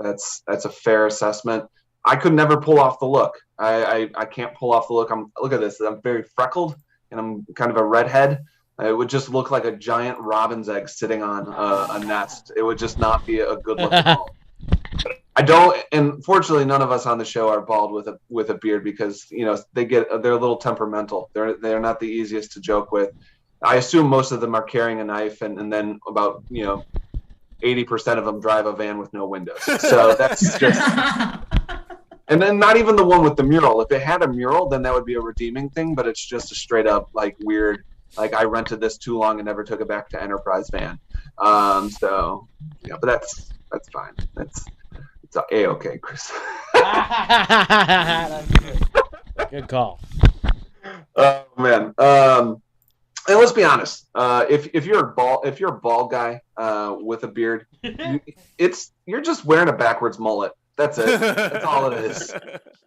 a fair assessment. I could never pull off the look. I can't pull off the look. Look at this. I'm very freckled and I'm kind of a redhead. It would just look like a giant robin's egg sitting on a nest. It would just not be a good look at all. I don't, and fortunately, none of us on the show are bald with a beard because they're a little temperamental. They're not the easiest to joke with. I assume most of them are carrying a knife, and then about 80% of them drive a van with no windows. So that's just. And then not even the one with the mural. If it had a mural, then that would be a redeeming thing. But it's just a straight up weird. I rented this too long and never took it back to Enterprise van. So yeah, but that's fine. It's A-okay, Chris. That's good call. Oh man. And let's be honest. If you're a bald guy with a beard, you're just wearing a backwards mullet. That's it. That's all it is.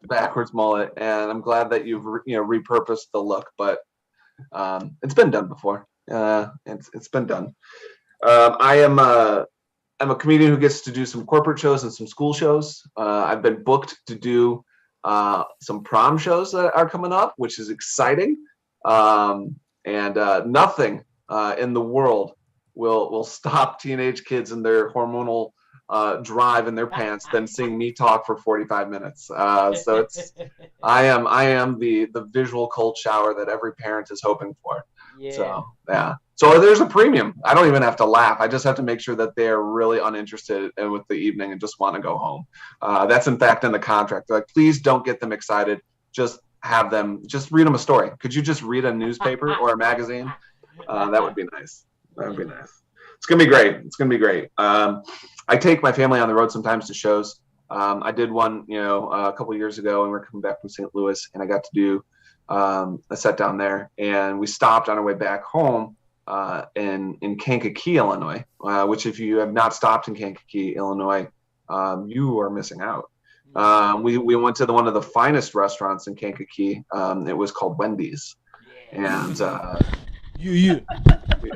Backwards mullet. And I'm glad that you've repurposed the look, but it's been done before. It's been done. I'm a comedian who gets to do some corporate shows and some school shows. I've been booked to do some prom shows that are coming up, which is exciting. And nothing in the world will stop teenage kids in their hormonal drive in their pants than seeing me talk for 45 minutes. So I am the visual cold shower that every parent is hoping for. Yeah. So yeah. So there's a premium. I don't even have to laugh. I just have to make sure that they're really uninterested with the evening and just want to go home. That's in fact in the contract. They're like, please don't get them excited. Just read them a story. Could you just read a newspaper or a magazine? That would be nice. That would be nice. It's gonna be great. It's gonna be great. I take my family on the road sometimes to shows. I did one, a couple of years ago, and we're coming back from St. Louis, and I got to do a set down there, and we stopped on our way back home in Kankakee, Illinois. Which, if you have not stopped in Kankakee, Illinois, you are missing out. We went to one of the finest restaurants in Kankakee. It was called Wendy's, and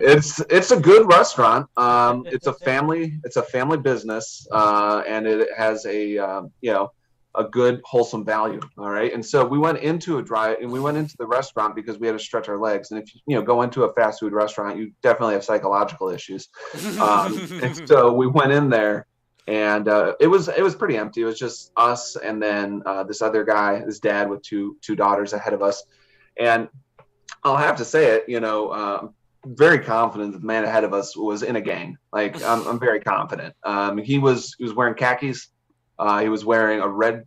it's a good restaurant. It's a family business, and it has a good wholesome value. All right, and so we went into the restaurant because we had to stretch our legs. And if you go into a fast food restaurant, you definitely have psychological issues. And so we went in there. And it was pretty empty. It was just us and then this other guy, his dad with two daughters ahead of us. And I'll have to say it, very confident that the man ahead of us was in a gang. Like I'm very confident. He was wearing khakis. He was wearing a red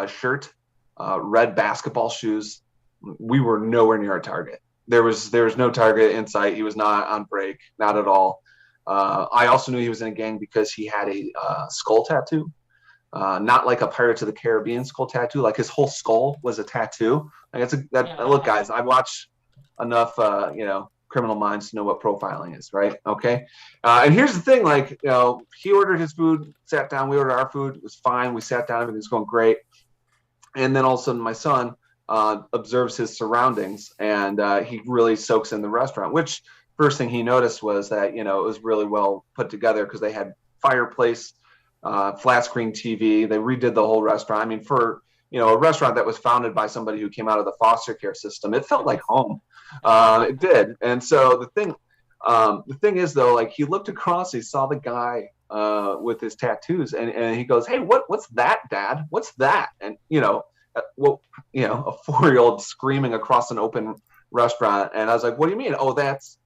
shirt, red basketball shoes. We were nowhere near a target. There was no target in sight. He was not on break, not at all. I also knew he was in a gang because he had a skull tattoo, not like a Pirates of the Caribbean skull tattoo. Like his whole skull was a tattoo. Like look, guys, I watch enough, Criminal Minds to know what profiling is, right? Okay. And here's the thing, he ordered his food, sat down, we ordered our food. It was fine. We sat down, everything's going great. And then all of a sudden my son observes his surroundings, and he really soaks in the restaurant, which first thing he noticed was that, it was really well put together because they had fireplace, flat screen TV. They redid the whole restaurant. I mean, for, a restaurant that was founded by somebody who came out of the foster care system, it felt like home. It did. And so the thing is though, he looked across, he saw the guy with his tattoos, and he goes, "Hey, what's that, Dad? What's that?" And, a 4-year-old screaming across an open restaurant. And I was like, "What do you mean?" "Oh, that's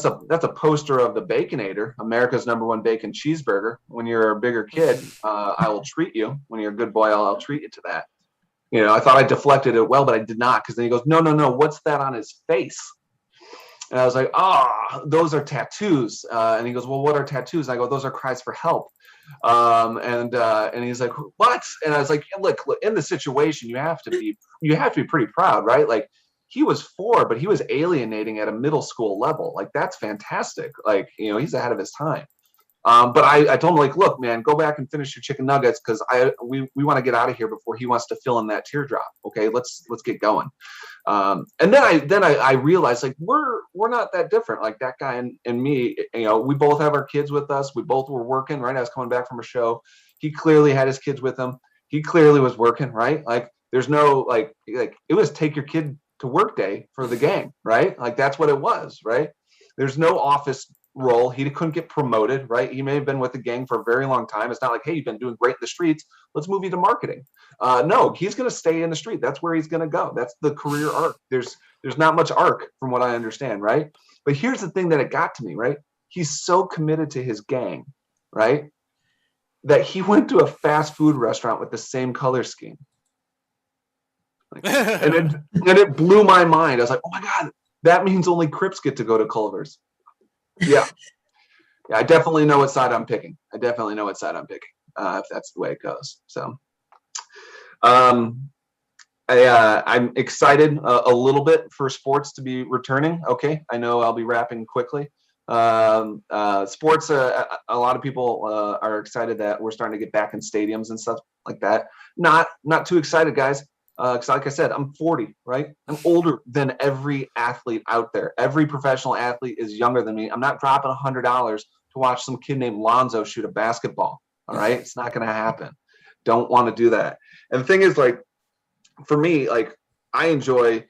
a poster of the Baconator, America's #1 bacon cheeseburger. When you're a bigger kid, I will treat you. When you're a good boy, I'll treat you to that." I thought I deflected it well, but I did not, because then he goes, No, what's that on his face?" And I was like, those are tattoos. And he goes, "Well, what are tattoos?" And I go, "Those are cries for help." And he's like, "What?" And I was like, look, in the situation, you have to be pretty proud, right? Like, he was 4, but he was alienating at a middle school level. Like, that's fantastic. Like, he's ahead of his time. But I told him, look, man, go back and finish your chicken nuggets, because we want to get out of here before he wants to fill in that teardrop. Okay, let's get going. And then I realized, we're not that different. Like, that guy and me, we both have our kids with us. We both were working, right? I was coming back from a show. He clearly had his kids with him. He clearly was working, right? Like, there's no it was take your kid to work day for the gang, right? Like, that's what it was, right? There's no office role. He couldn't get promoted, right? He may have been with the gang for a very long time. It's not like, "Hey, you've been doing great in the streets, let's move you to marketing." No, he's going to stay in the street. That's where he's going to go. That's the career arc. There's not much arc from what I understand, right? But here's the thing that it got to me, right? He's so committed to his gang, right, that he went to a fast food restaurant with the same color scheme. And it blew my mind. I was like, "Oh my God, that means only Crips get to go to Culver's." Yeah, I definitely know what side I'm picking. If that's the way it goes. So, I'm excited a little bit for sports to be returning. Okay, I know I'll be wrapping quickly. Sports, a lot of people are excited that we're starting to get back in stadiums and stuff like that. Not too excited, guys. Because like I said, I'm 40, right? I'm older than every athlete out there. Every professional athlete is younger than me. I'm not dropping $100 to watch some kid named Lonzo shoot a basketball. All right, it's not going to happen. Don't want to do that. And the thing is, for me, like I enjoy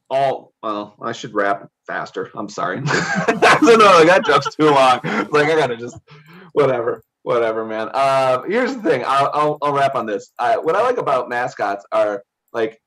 all. Well, I should rap faster. I'm sorry. I don't know. Like, that joke's too long. Like I gotta just whatever, man. Here's the thing. I'll wrap on this. What I like about mascots are like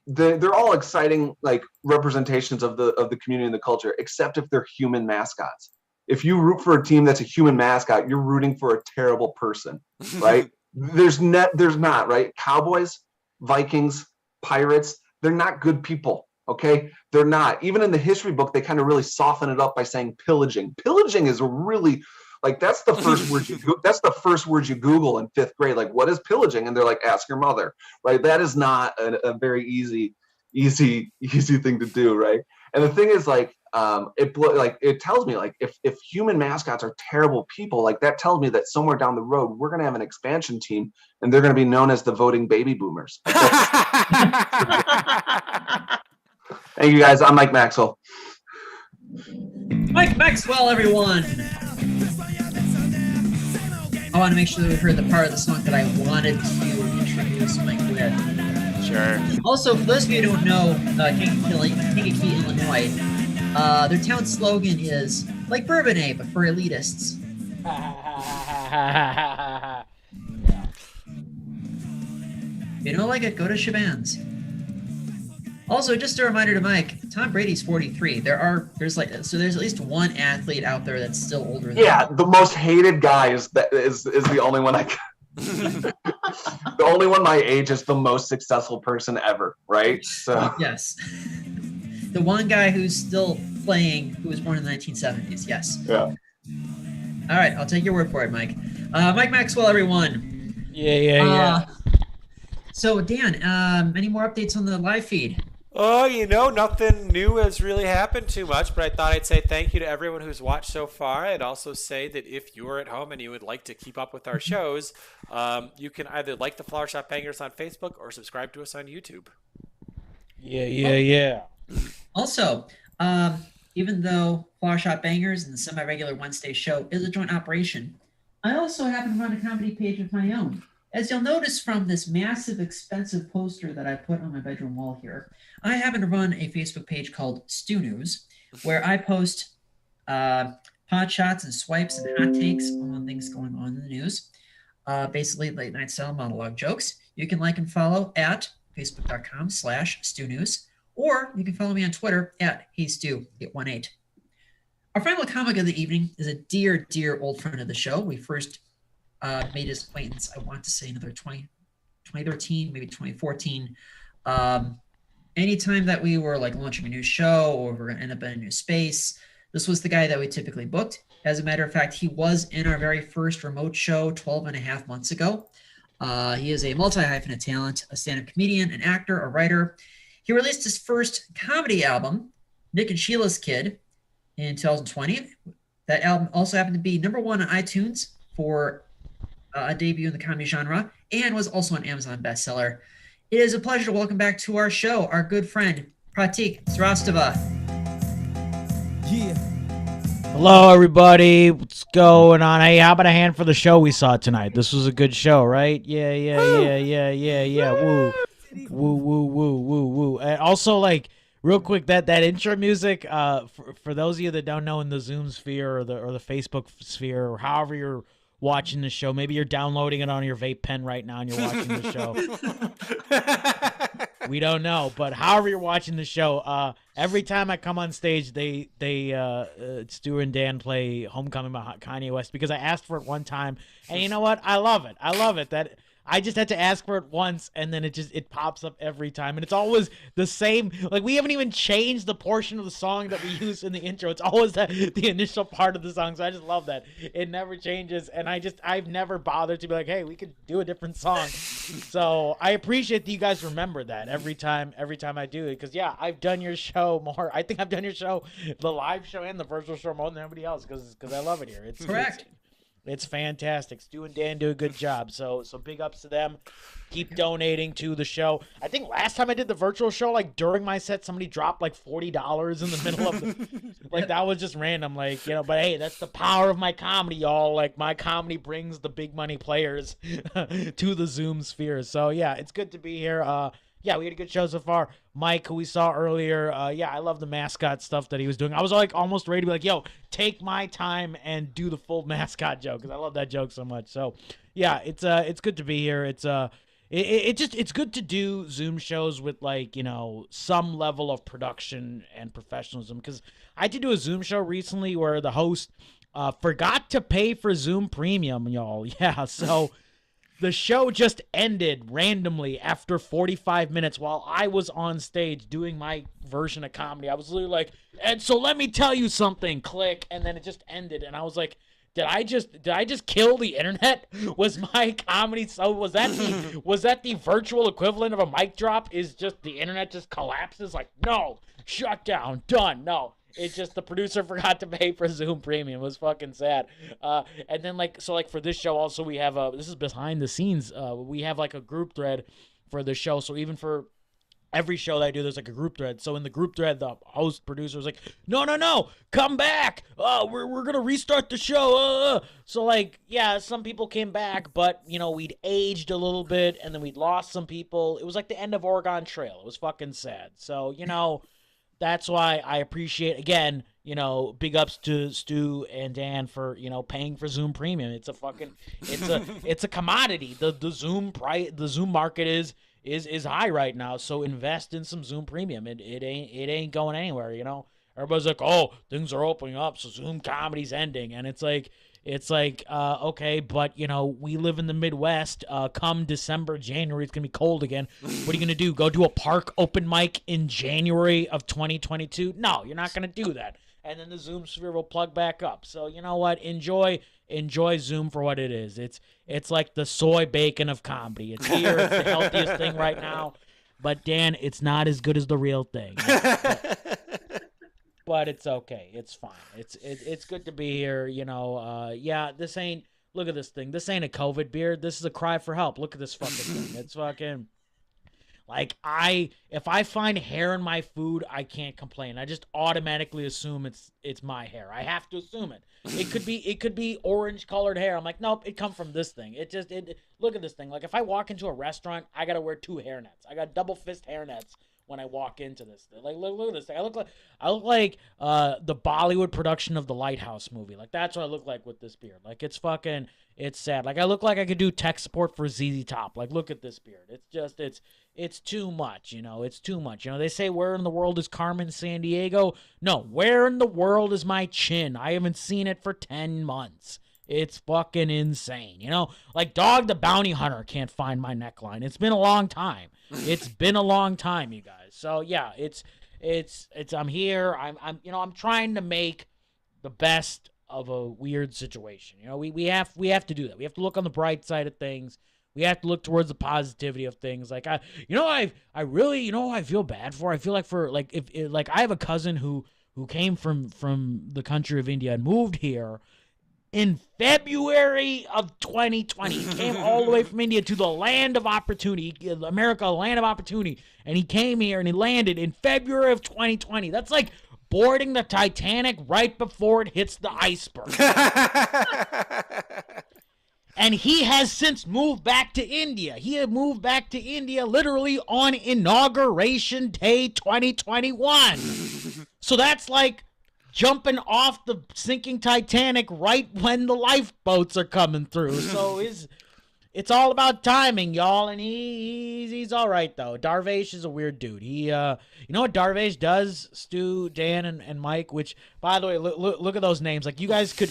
they're all exciting like representations of the community and the culture, except if they're human mascots. If you root for a team that's a human mascot, you're rooting for a terrible person, right? There's not, right? Cowboys, Vikings, Pirates, they're not good people, okay? They're not. Even in the history book, they kind of really soften it up by saying pillaging. Pillaging is really like that's the first word that's the first word you Google in 5th grade. Like, what is pillaging? And they're like, ask your mother, right? That is not a very easy thing to do, right? And the thing is, like, it tells me, like, if human mascots are terrible people, like that tells me that somewhere down the road we're gonna have an expansion team, and they're gonna be known as the voting baby boomers. Like, thank you guys. I'm Mike Maxwell. Mike Maxwell, everyone. I want to make sure that we heard the part of the song that I wanted to introduce Mike with. Sure. Also, for those of you who don't know, Kankakee, Illinois, their town slogan is like Bourbonnais, but for elitists. If you don't like it, go to Shaban's. Also, just a reminder to Mike, Tom Brady's 43. There's at least one athlete out there that's still older than him. The most hated guy is the only one the only one my age is the most successful person ever, right? So yes. The one guy who's still playing, who was born in the 1970s, yes. Yeah. All right, I'll take your word for it, Mike. Mike Maxwell, everyone. Yeah. So, Dan, any more updates on the live feed? Oh, nothing new has really happened too much, but I thought I'd say thank you to everyone who's watched so far. I'd also say that if you're at home and you would like to keep up with our shows, you can either like the Flower Shop Bangers on Facebook or subscribe to us on YouTube. Yeah. Also, even though Flower Shop Bangers and the semi-regular Wednesday show is a joint operation, I also happen to run a comedy page of my own. As you'll notice from this massive, expensive poster that I put on my bedroom wall here, I happen to run a Facebook page called squ.re News, where I post pot shots and swipes and hot takes on things going on in the news. Basically, late night style monologue jokes. You can like and follow at facebook.com/StuNews, or you can follow me on Twitter at HeyStu818. Our final comic of the evening is a dear, dear old friend of the show. We first made his acquaintance, I want to say another 2013, maybe 2014. Anytime that we were like launching a new show or we're going to end up in a new space, this was the guy that we typically booked. As a matter of fact, he was in our very first remote show 12 and a half months ago. He is a multi-hyphenate talent, a stand-up comedian, an actor, a writer. He released his first comedy album, Nick and Sheila's Kid, in 2020. That album also happened to be #1 on iTunes for a debut in the comedy genre, and was also an Amazon bestseller. It is a pleasure to welcome back to our show our good friend, Pratik Srastova. Yeah. Hello, everybody. What's going on? Hey, how about a hand for the show we saw tonight? This was a good show, right? Yeah. Woo. And also, like, real quick, that intro music, for those of you that don't know, in the Zoom sphere or the Facebook sphere, or however you're watching the show, maybe you're downloading it on your vape pen right now and you're watching the show. We don't know, but however you're watching the show, every time I come on stage, Stuart and Dan play Homecoming by Kanye West, because I asked for it one time, and you know what? I love it. That I just had to ask for it once, and then it pops up every time, and it's always the same. Like, we haven't even changed the portion of the song that we use in the intro. It's always the initial part of the song, so I just love that. It never changes, and I've never bothered to be like, hey, we could do a different song. So I appreciate that you guys remember that every time I do it, because, yeah, I've done your show more. I think I've done your show, the live show and the virtual show, more than anybody else, because I love it here. It's correct. It's fantastic. Stu and Dan do a good job. So big ups to them. Keep donating to the show. I think last time I did the virtual show, like during my set, somebody dropped like $40 in the middle of the like, that was just random. Like, but hey, that's the power of my comedy, y'all. Like, my comedy brings the big money players to the Zoom sphere. So yeah, it's good to be here. yeah, we had a good show so far. Mike, who we saw earlier, yeah, I love the mascot stuff that he was doing. I was like almost ready to be like, yo, take my time and do the full mascot joke because I love that joke so much. So yeah, it's good to be here. It's good to do Zoom shows with like, some level of production and professionalism, because I did do a Zoom show recently where the host forgot to pay for Zoom Premium, y'all. Yeah, so the show just ended randomly after 45 minutes while I was on stage doing my version of comedy. I was literally like, and so let me tell you something, click, and then it just ended, and I was like, did I just kill the internet? Was my comedy was that the virtual equivalent of a mic drop? Is just the internet just collapses? Like, no, shut down, done. No, it just the producer forgot to pay for Zoom Premium. It was fucking sad. And then for this show also we have this is behind the scenes. We have like a group thread for the show. So even for every show that I do, there's like a group thread. So in the group thread, the host producer was like, no, come back. We're going to restart the show. So like, yeah, some people came back, but we'd aged a little bit and then we'd lost some people. It was like the end of Oregon Trail. It was fucking sad. So, that's why I appreciate, again, big ups to Stu and Dan for, paying for Zoom Premium. It's a commodity. The Zoom price, the Zoom market is high right now, so invest in some Zoom Premium. It ain't going anywhere, Everybody's like, oh, things are opening up, so Zoom comedy's ending, and it's like okay, but we live in the Midwest. Come December, January, it's gonna be cold again. What are you gonna do? Go do a park open mic in January of 2022? No, you're not gonna do that. And then the Zoom sphere will plug back up. So you know what? Enjoy Zoom for what it is. It's like the soy bacon of comedy. It's here. It's the healthiest thing right now. But Dan, it's not as good as the real thing. But it's okay. It's fine. It's good to be here. Yeah. Look at this thing. This ain't a COVID beard. This is a cry for help. Look at this fucking thing. It's fucking. Like, if I find hair in my food, I can't complain. I just automatically assume it's my hair. I have to assume it. It could be orange colored hair. I'm like, nope, it come from this thing. Look at this thing. Like, if I walk into a restaurant, I gotta wear 2 hairnets. I got double fist hairnets when I walk into this thing. Like, look at this thing. I look like the Bollywood production of the Lighthouse movie. Like, that's what I look like with this beard. Like, it's sad. Like, I look like I could do tech support for ZZ Top. Like, look at this beard. It's too much, It's too much. They say, where in the world is Carmen Sandiego? No, where in the world is my chin? I haven't seen it for 10 months. It's fucking insane, Like Dog the Bounty Hunter can't find my neckline. It's been a long time. It's been a long time, you guys. So yeah, I'm here. I'm trying to make the best of a weird situation. We have to do that. We have to look on the bright side of things. We have to look towards the positivity of things. Like I really, I feel bad for. I feel like if I have a cousin who came from the country of India and moved here in February of 2020. He came all the way from India to the land of opportunity, America, land of opportunity, and he came here and he landed in February of 2020. That's like boarding the Titanic right before it hits the iceberg. And he has since moved back to India. He had moved back to India literally on Inauguration Day 2021. So that's like jumping off the sinking Titanic right when the lifeboats are coming through. So it's all about timing, y'all, and he's all right though. Darvesh is a weird dude. He you know what Darvesh does, Stu, Dan, and Mike, which by the way, look at those names. Like you guys could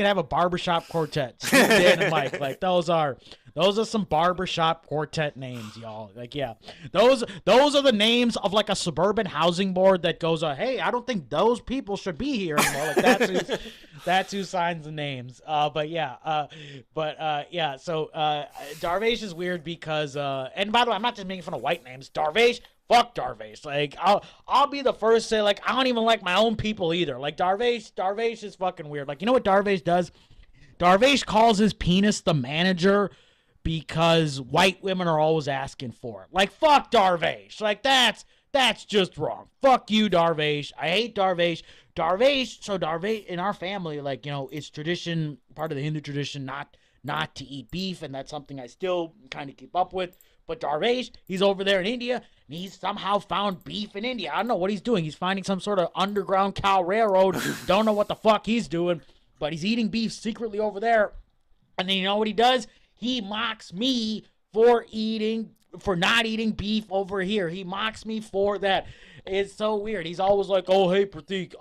have a barbershop quartet. Stu, Dan, and Mike. Like those are some barbershop quartet names, y'all. Like, yeah. Those are the names of like a suburban housing board that goes, hey, I don't think those people should be here anymore. Like that's who signs the names. So Darvesh is weird because and by the way, I'm not just making fun of white names. Darvesh, fuck Darvesh. Like I'll be the first to say, like, I don't even like my own people either. Like Darvesh is fucking weird. Like, you know what Darvesh does? Darvesh calls his penis the manager because white women are always asking for it. Like, fuck Darvesh. Like, that's just wrong. Fuck you, Darvesh. I hate Darvesh. Darvesh, in our family, like, you know, it's tradition, part of the Hindu tradition, not to eat beef, and that's something I still kind of keep up with. But Darvesh, he's over there in India, and he's somehow found beef in India. I don't know what he's doing. He's finding some sort of underground cow railroad. Don't know what the fuck he's doing, but he's eating beef secretly over there. And then you know what he does? He mocks me for not eating beef over here. He mocks me for that. It's so weird. He's always like, "Oh, hey, Pratik,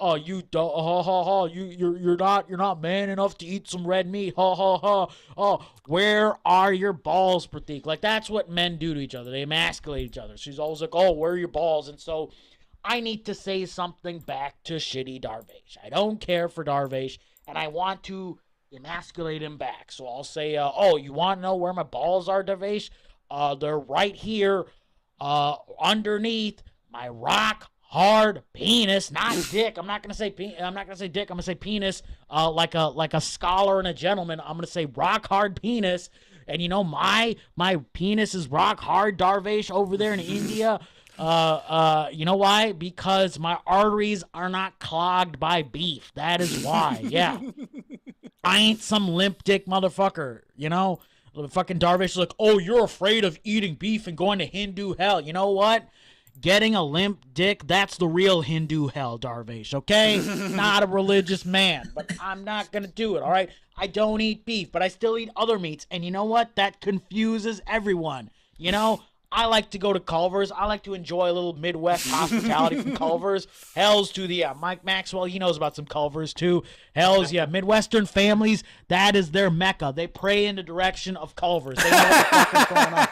you're not man enough to eat some red meat. Ha ha ha. Oh, where are your balls, Pratik?" Like, that's what men do to each other. They emasculate each other. So he's always like, "Oh, where are your balls?" And so I need to say something back to shitty Darvesh. I don't care for Darvesh, and I want to emasculate him back. So I'll say, "Oh, you want to know where my balls are, Darvesh? They're right here, underneath my rock hard penis, not dick." I'm not gonna say dick. I'm gonna say penis, like a scholar and a gentleman. I'm gonna say rock hard penis. And you know, my penis is rock hard, Darvesh, over there in India. You know why? Because my arteries are not clogged by beef. That is why. Yeah, I ain't some limp dick motherfucker. You know, fucking Darvesh is like, "Oh, you're afraid of eating beef and going to Hindu hell." You know what? Getting a limp dick, that's the real Hindu hell, Darvesh, okay? Not a religious man, but I'm not going to do it, all right? I don't eat beef, but I still eat other meats, and you know what? That confuses everyone. You know, I like to go to Culver's. I like to enjoy a little Midwest hospitality from Culver's. Hells to the, Mike Maxwell, he knows about some Culver's too. Hells, yeah, Midwestern families, that is their mecca. They pray in the direction of Culver's. They know what the fuck is going on.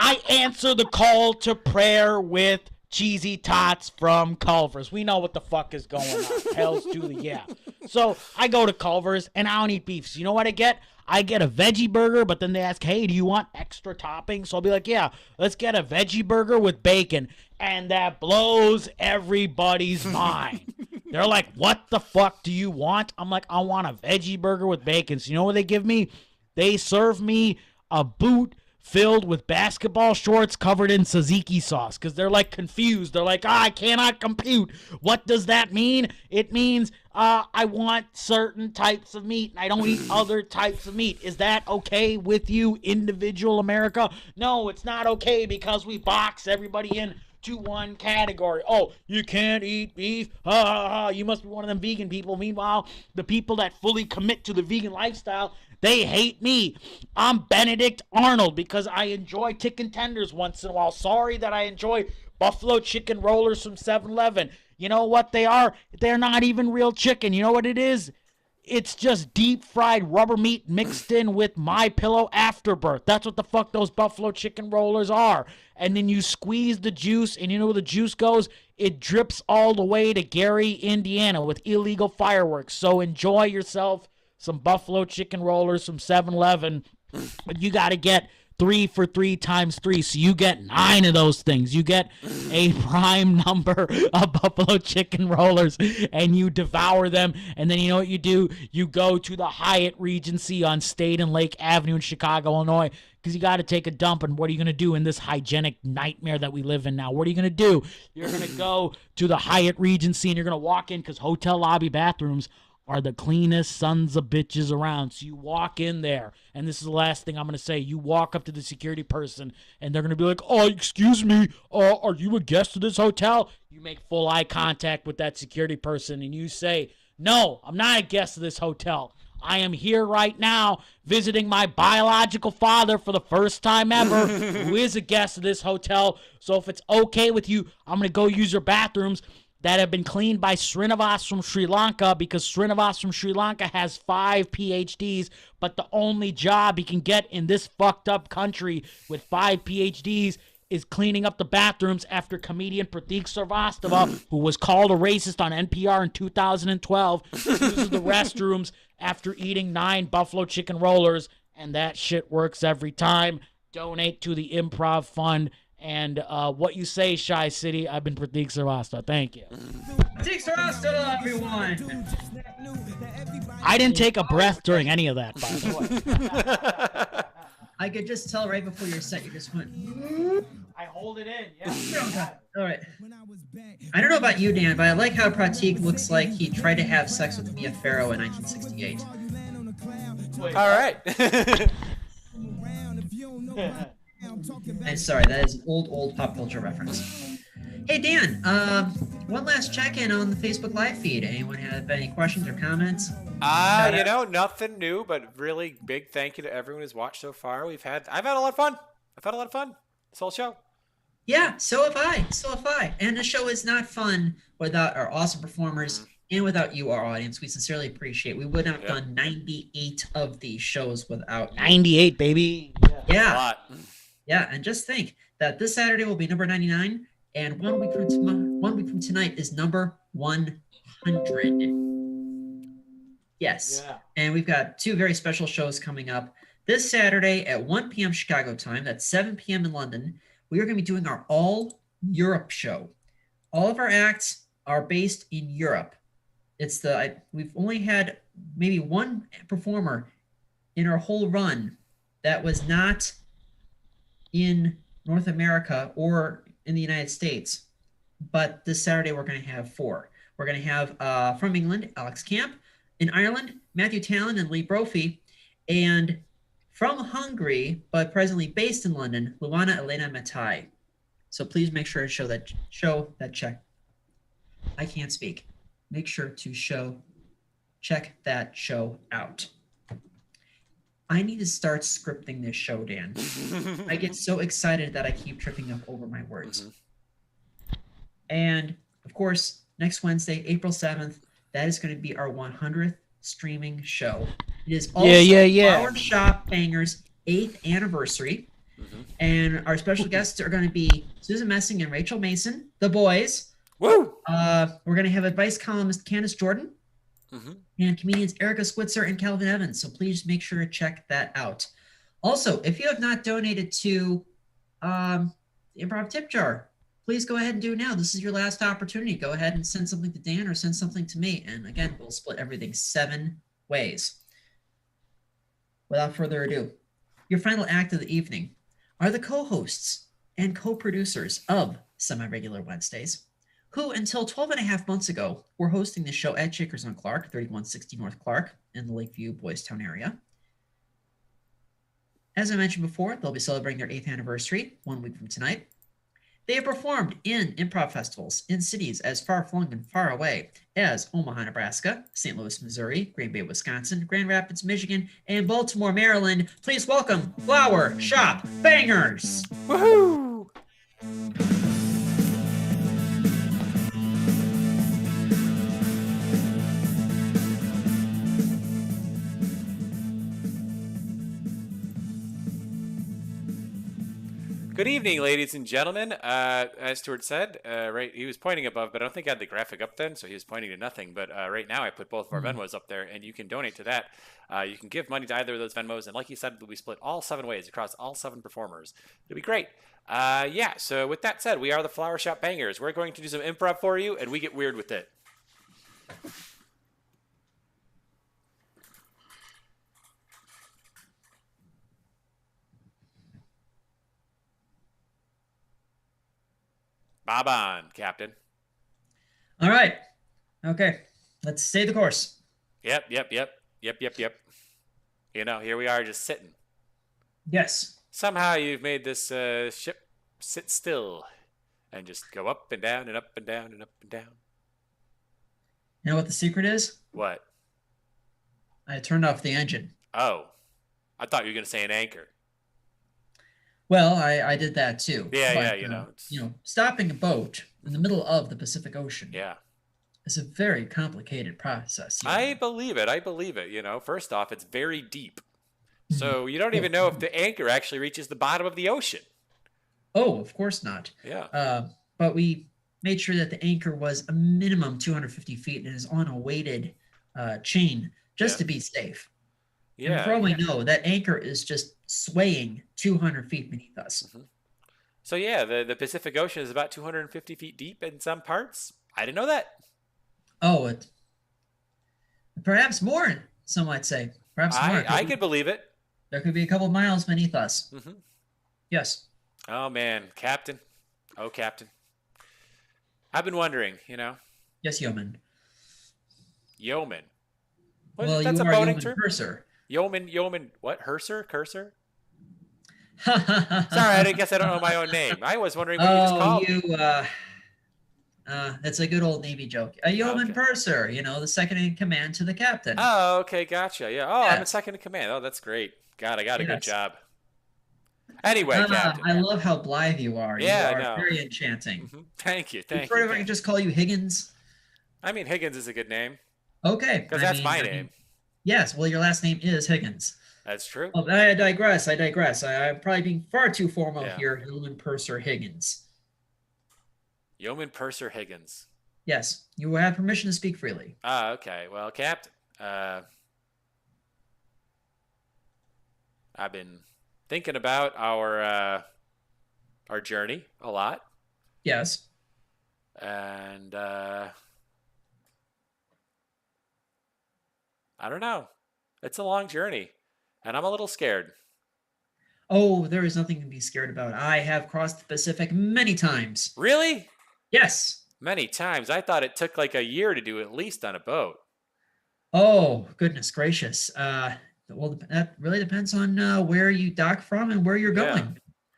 I answer the call to prayer with cheesy tots from Culver's. We know what the fuck is going on. Hells to the, yeah. So I go to Culver's, and I don't eat beef. So you know what I get? I get a veggie burger, but then they ask, "Hey, do you want extra toppings?" So I'll be like, "Yeah, let's get a veggie burger with bacon." And that blows everybody's mind. They're like, "What the fuck do you want?" I'm like, "I want a veggie burger with bacon." So you know what they give me? They serve me a boot filled with basketball shorts covered in tzatziki sauce, because they're like confused. They're like, "I cannot compute. What does that mean?" It means I want certain types of meat and I don't eat other types of meat. Is that okay with you, individual America? No, it's not okay, because we box everybody in to one category. "Oh, you can't eat beef. You must be one of them vegan people." Meanwhile, the people that fully commit to the vegan lifestyle, they hate me. I'm Benedict Arnold because I enjoy chicken tenders once in a while. Sorry that I enjoy buffalo chicken rollers from 7-Eleven. You know what they are? They're not even real chicken. You know what it is? It's just deep fried rubber meat mixed in with My Pillow Afterbirth. That's what the fuck those buffalo chicken rollers are. And then you squeeze the juice, and you know where the juice goes? It drips all the way to Gary, Indiana with illegal fireworks. So enjoy yourself some buffalo chicken rollers from 7-Eleven. But you got to get 3 for 3 times 3. So you get 9 of those things. You get a prime number of buffalo chicken rollers and you devour them. And then you know what you do? You go to the Hyatt Regency on State and Lake Avenue in Chicago, Illinois, because you got to take a dump. And what are you going to do in this hygienic nightmare that we live in now? What are you going to do? You're going to go to the Hyatt Regency and you're going to walk in, because hotel lobby bathrooms are the cleanest sons of bitches around. So you walk in there, and this is the last thing I'm going to say. You walk up to the security person, and they're going to be like, "Oh, excuse me, are you a guest of this hotel?" You make full eye contact with that security person, and you say, "No, I'm not a guest of this hotel. I am here right now visiting my biological father for the first time ever, who is a guest of this hotel. So if it's okay with you, I'm going to go use your bathrooms that have been cleaned by Srivastava from Sri Lanka, because Srivastava from Sri Lanka has 5 PhDs, but the only job he can get in this fucked up country with 5 PhDs is cleaning up the bathrooms after comedian Pratik Srastova, who was called a racist on NPR in 2012, uses the restrooms after eating 9 buffalo chicken rollers, and that shit works every time. Donate to the Improv Fund. And what you say, Shy City, I've been Pratik Srastova. Thank you. Pratik Srastova, everyone. I didn't take a breath during any of that, by the way. I could just tell right before your set, you just went. I hold it in, yeah. All right. I don't know about you, Dan, but I like how Pratik looks like he tried to have sex with Mia Farrow in 1968. All right. I'm sorry, that is an old pop culture reference. Hey Dan, one last check-in on the Facebook live feed. Anyone have any questions or comments? Nothing new, but really big thank you to everyone who's watched so far. I've had a lot of fun. This whole show. Yeah, so have I. And the show is not fun without our awesome performers and without you, our audience. We sincerely appreciate. We would not have done 98 of these shows without you. 98, baby. Yeah. A lot. Yeah, and just think that this Saturday will be number 99, and 1 week from tonight is number 100. Yes. Yeah. And we've got 2 very special shows coming up. This Saturday at 1 p.m. Chicago time, that's 7 p.m. in London, we are going to be doing our All Europe show. All of our acts are based in Europe. We've only had maybe one performer in our whole run that was not in North America or in the United States. But this Saturday, we're going to have 4. We're going to have from England, Alex Camp. In Ireland, Matthew Talon and Lee Brophy. And from Hungary, but presently based in London, Luana Elena Matai. So please make sure to show that check. I can't speak. Make sure to check that show out. I need to start scripting this show, Dan. I get so excited that I keep tripping up over my words. And of course, next Wednesday, April 7th, that is going to be our 100th streaming show. It is also Flower Shop Bangers' 8th anniversary. And our special guests are going to be Susan Messing and Rachel Mason, the boys. Woo! We're going to have advice columnist Candace Jordan and comedians Erica Switzer and Calvin Evans. So please make sure to check that out. Also, if you have not donated to the Improv Tip Jar, please go ahead and do it now. This is your last opportunity. Go ahead and send something to Dan or send something to me. And again, we'll split everything 7 ways. Without further ado, your final act of the evening are the co-hosts and co-producers of Semi-Regular Wednesdays, who until 12 and a half months ago were hosting the show at Shakers on Clark, 3160 North Clark in the Lakeview, Boys Town area. As I mentioned before, they'll be celebrating their 8th anniversary 1 week from tonight. They have performed in improv festivals in cities as far-flung and far away as Omaha, Nebraska, St. Louis, Missouri, Green Bay, Wisconsin, Grand Rapids, Michigan, and Baltimore, Maryland. Please welcome Flower Shop Bangers. Woohoo! Good evening, ladies and gentlemen. As Stuart said, right, he was pointing above, but I don't think I had the graphic up then, so he was pointing to nothing. But right now, I put both of our Venmos up there, and you can donate to that. You can give money to either of those Venmos, and like he said, we split all 7 ways across all 7 performers. It'll be great. So with that said, we are the Flower Shop Bangers. We're going to do some improv for you, and we get weird with it. Bob on, Captain. All right. Okay. Let's stay the course. Yep. You know, here we are just sitting. Yes. Somehow you've made this ship sit still and just go up and down and up and down and up and down. You know what the secret is? What? I turned off the engine. Oh. I thought you were going to say an anchor. Well, I did that too. Yeah, but, stopping a boat in the middle of the Pacific Ocean. Yeah. Is a very complicated process. I believe it. You know, first off, it's very deep. So you don't even know if the anchor actually reaches the bottom of the ocean. Oh, of course not. Yeah. But we made sure that the anchor was a minimum 250 feet and is on a weighted chain just to be safe. Yeah. And for all we know, that anchor is just swaying 200 feet beneath us. So yeah, the Pacific Ocean is about 250 feet deep in some parts. I didn't know that. Oh, perhaps more, some might say. Perhaps more. I could believe it. There could be a couple miles beneath us. Yes. Oh, man. Captain. Oh, Captain. I've been wondering, Yes, yeoman. Yeoman. Well, that's you a are boating yeoman term? purser. Yeoman. What? Cursor? Sorry, I guess I don't know my own name. I was wondering what you just Oh, called me. you, that's a good old Navy joke. A yeoman Okay. purser, the second in command to the captain. Oh, okay, gotcha. Yeah. Oh, I'm in Yes. second in command. Oh, that's great. God, I got a good Yes. job. Anyway, Captain. I love how blithe you are. Yeah, I you are know. very enchanting. Thank you. Thank Prefer you. if I can just call you Higgins? I mean, Higgins is a good name. Okay. Because that's my name. Yes, well, your last name is Higgins. That's true. Well, I digress. I'm probably being far too formal Yeah. here, Yeoman Purser Higgins. Yeoman Purser Higgins. Yes, you have permission to speak freely. Ah, okay. Well, Captain, I've been thinking about our journey a lot, Yes. and I don't know. It's a long journey, and I'm a little scared. Oh, there is nothing to be scared about. I have crossed the Pacific many times. Really? Yes. Many times. I thought it took like a year to do at least on a boat. Oh, goodness gracious. Well, that really depends on where you dock from and where you're going. Yeah.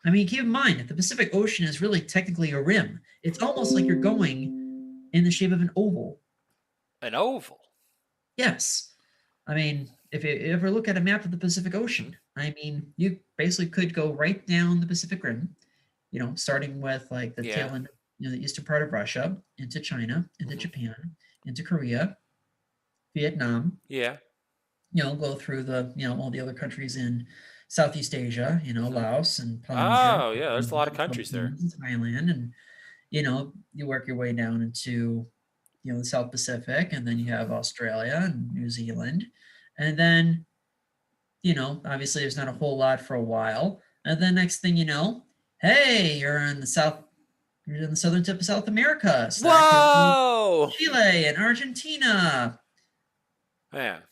I mean, keep in mind, the Pacific Ocean is really technically a rim. It's almost like you're going in the shape of an oval. An oval? Yes. I mean, if you ever look at a map of the Pacific Ocean, I mean, you basically could go right down the Pacific Rim, starting with like the tail end, the eastern part of Russia, into China, into Japan, into Korea, Vietnam. Yeah. Go through the, all the other countries in Southeast Asia, Laos and Polynesia. Oh, yeah, there's a lot of countries there. Thailand, and, you work your way down into, the South Pacific, and then you have Australia and New Zealand. And then, obviously there's not a whole lot for a while. And then next thing you know, hey, you're in the southern tip of South America. Whoa! Chile and Argentina. Man.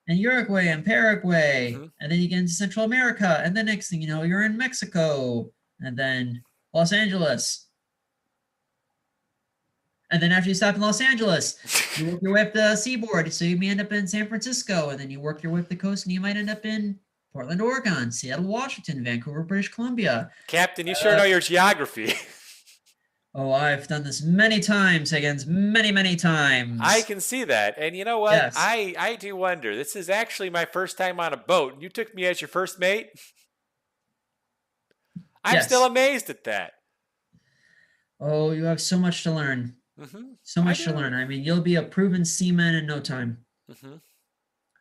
And Uruguay and Paraguay. And then you get into Central America. And then next thing you know, you're in Mexico. And then Los Angeles. And then after you stop in Los Angeles, you work your way up the seaboard. So you may end up in San Francisco. And then you work your way up the coast and you might end up in Portland, Oregon, Seattle, Washington, Vancouver, British Columbia. Captain, you sure know your geography. Oh, I've done this many times, Higgins, many, many times. I can see that. And you know what? Yes. I do wonder. This is actually my first time on a boat. And you took me as your first mate? I'm Yes. still amazed at that. Oh, you have so much to learn. So much to learn. I mean, you'll be a proven seaman in no time.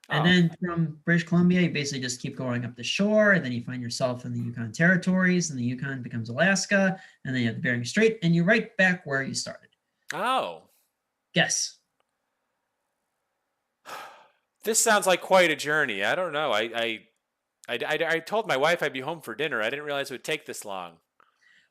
And then from British Columbia, you basically just keep going up the shore, and then you find yourself in the Yukon territories, and the Yukon becomes Alaska, and then you have the Bering Strait, and you're right back where you started. Oh. Yes. This sounds like quite a journey. I don't know. I told my wife I'd be home for dinner. I didn't realize it would take this long.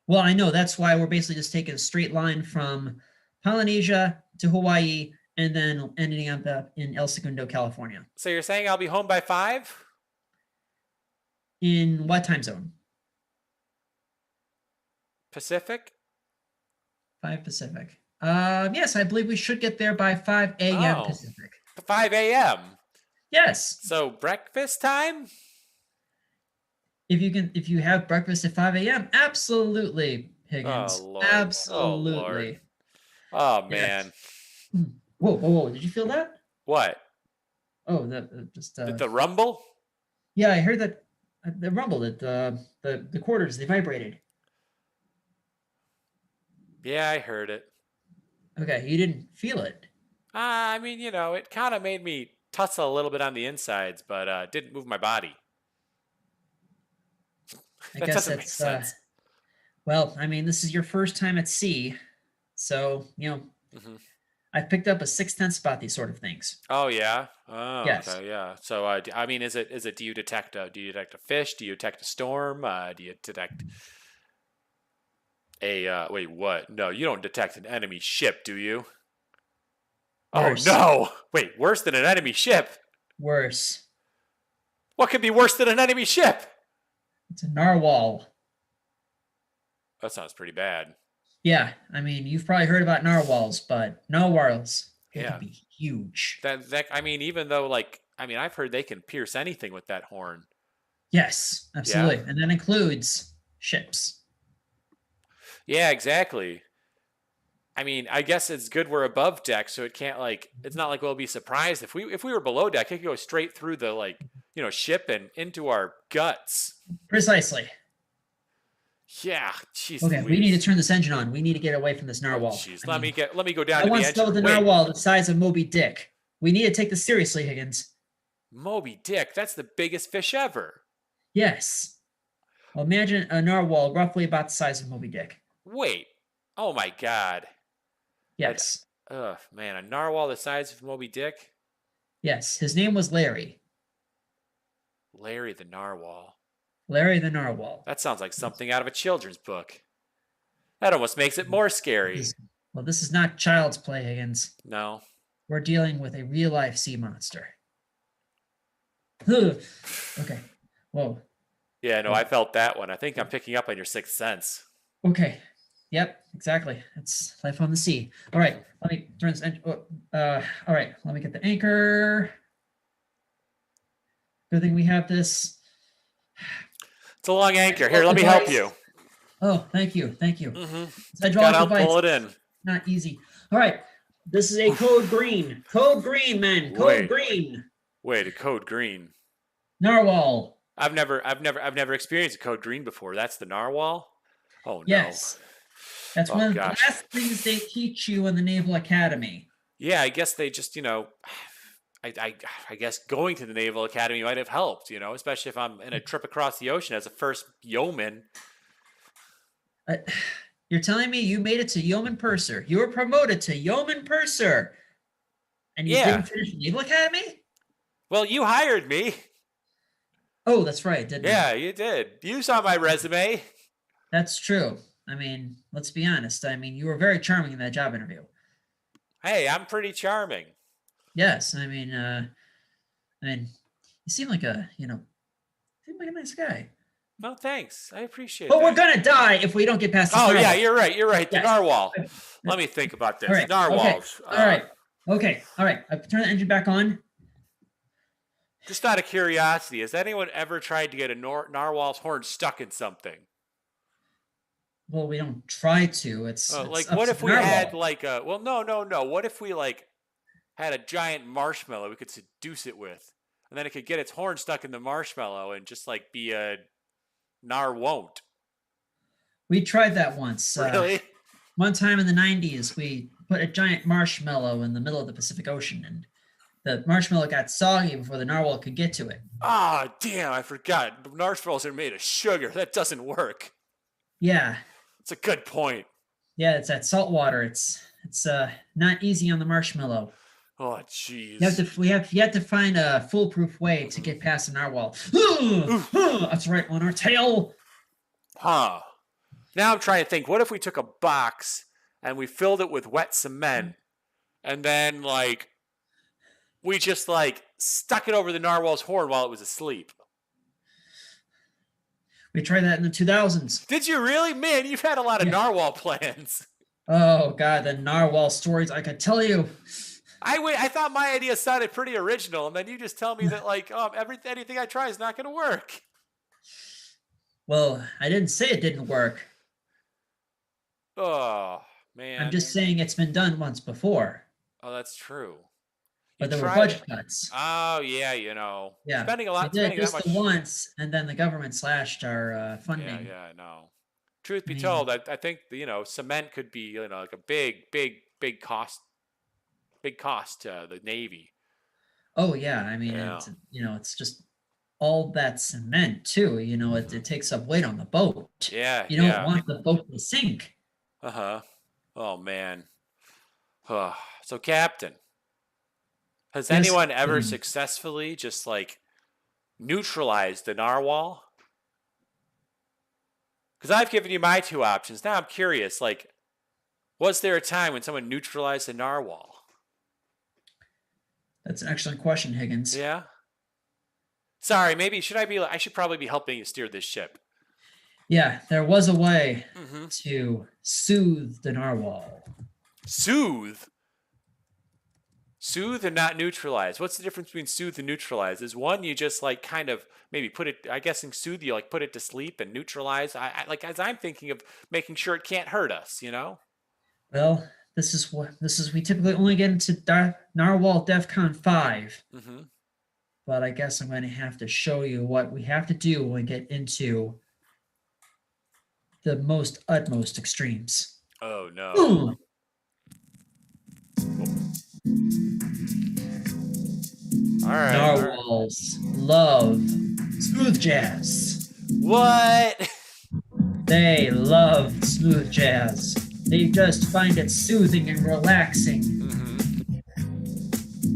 Well, I know. That's why we're basically just taking a straight line from Polynesia to Hawaii, and then ending up in El Segundo, California. So you're saying I'll be home by 5? In what time zone? Pacific? 5 Pacific. Yes, I believe we should get there by 5 a.m. Pacific. 5 a.m.? Yes. So breakfast time? If you have breakfast at 5 a.m., absolutely, Higgins. Oh, Lord. Absolutely. Oh, Lord. Oh, man. Yes. Whoa. Did you feel that? What? Oh, that just... the rumble? Yeah, I heard that. The rumble, that the quarters, they vibrated. Yeah, I heard it. Okay, you didn't feel it. I mean, it kind of made me tussle a little bit on the insides, but didn't move my body. I That guess doesn't make that's sense. well, I mean, this is your first time at sea, so I've picked up a 6/10 spot these sort of things. Oh yeah. Oh Yes. okay, yeah. So I mean, is it? Do you detect a fish? Do you detect a storm? Do you detect a wait? What? No, you don't detect an enemy ship, do you? Worse. Oh no! Wait, worse than an enemy ship? Worse. What could be worse than an enemy ship? It's a narwhal. That sounds pretty bad. Yeah, I mean, you've probably heard about narwhals, but narwhals they Yeah. can be huge. That I mean, even though I've heard they can pierce anything with that horn. Yes, absolutely. And that includes ships. Yeah, exactly. I mean, I guess it's good we're above deck, so it can't it's not like we'll be surprised if we were below deck. It could go straight through the ship and into our guts. Precisely. Yeah, jeez. Okay, we need to turn this engine on. We need to get away from this narwhal. Jeez, let me go down I to the once engine. told the narwhal the size of Moby Dick. We need to take this seriously, Higgins. Moby Dick, that's the biggest fish ever. Yes. Well, imagine a narwhal roughly about the size of Moby Dick. Wait. Oh my God. Yes. Oh man, a narwhal the size of Moby Dick? Yes. His name was Larry. Larry the narwhal. Larry the narwhal. That sounds like something out of a children's book. That almost makes it more scary. Well, this is not child's play, Higgins. No. We're dealing with a real-life sea monster. Okay. Whoa. Yeah, no, I felt that one. I think I'm picking up on your sixth sense. Okay. Yep, exactly. It's life on the sea. All right, let me turn this. All right, let me get the anchor. Good thing we have this. It's a long anchor. Here, let me help you. Oh, thank you, thank you. Gotta pull it in. Not easy. All right, this is a code green. Code green, man. Code green. Wait, a code green. Narwhal. I've never experienced a code green before. That's the narwhal. Oh no. Yes. That's one of the last things they teach you in the Naval Academy. Yeah, I guess they just, I guess going to the Naval Academy might have helped, especially if I'm in a trip across the ocean as a first yeoman. You're telling me you made it to yeoman purser. You were promoted to yeoman purser. And you didn't finish the Naval Academy? Well, you hired me. Oh, that's right, didn't you? Yeah, you did. You saw my resume. That's true. I mean, let's be honest. I mean, you were very charming in that job interview. Hey, I'm pretty charming. Yes, I mean, you seem like a nice guy. No, thanks. I appreciate but that. We're gonna die if we don't get past this. Oh, narwhal. yeah, you're right. The Yes. narwhal. Let me think about this. All right. Narwhals. Okay. All right. Okay. All right. I've turned the engine back on. Just out of curiosity, has anyone ever tried to get a narwhal's horn stuck in something? Well, we don't try to. It's what if we had no. What if we had a giant marshmallow we could seduce it with, and then it could get its horn stuck in the marshmallow and just be a won't. We tried that once. Really? One time in the 90s, we put a giant marshmallow in the middle of the Pacific Ocean, and the marshmallow got soggy before the narwhal could get to it. Ah, damn! I forgot. Marshmallows are made of sugar. That doesn't work. Yeah. It's a good point. Yeah, it's that salt water. It's not easy on the marshmallow. Oh, jeez. You have to find a foolproof way to get past the narwhal. That's right, on our tail. Huh. Now I'm trying to think. What if we took a box and we filled it with wet cement, and then we just stuck it over the narwhal's horn while it was asleep? We tried that in the 2000s. Did you really? Man, you've had a lot of narwhal plans. Oh, God, the narwhal stories I could tell you. I thought my idea sounded pretty original, and then you just tell me that, anything I try is not going to work. Well, I didn't say it didn't work. Oh, man. I'm just saying it's been done once before. Oh, that's true. But there were budget cuts. Oh, yeah, Yeah. Spending a lot. We did just once, and then the government slashed our funding. Yeah, I know. Truth be told, I think cement could be a big cost to the Navy. Oh yeah, I mean it's just all that cement too. It takes up weight on the boat. Yeah, you don't want the boat to sink. Oh man. So Captain, has anyone ever successfully just neutralized the narwhal? Because I've given you my two options. Now I'm curious, was there a time when someone neutralized the narwhal? That's an excellent question, Higgins. Yeah. Sorry, maybe I should probably be helping you steer this ship. Yeah, there was a way to soothe the narwhal. Soothe? Soothe and not neutralize. What's the difference between soothe and neutralize? Is one you just like kind of maybe put it, I guess in soothe you like put it to sleep, and neutralize, I like as I'm thinking of making sure it can't hurt us, you know? Well, this is we typically only get into Narwhal DEFCON 5. Mm-hmm. But I guess I'm going to have to show you what we have to do when we get into the utmost extremes. Oh no. Ooh. All right. Narwhals love smooth jazz. What? They love smooth jazz. They just find it soothing and relaxing. Mm-hmm.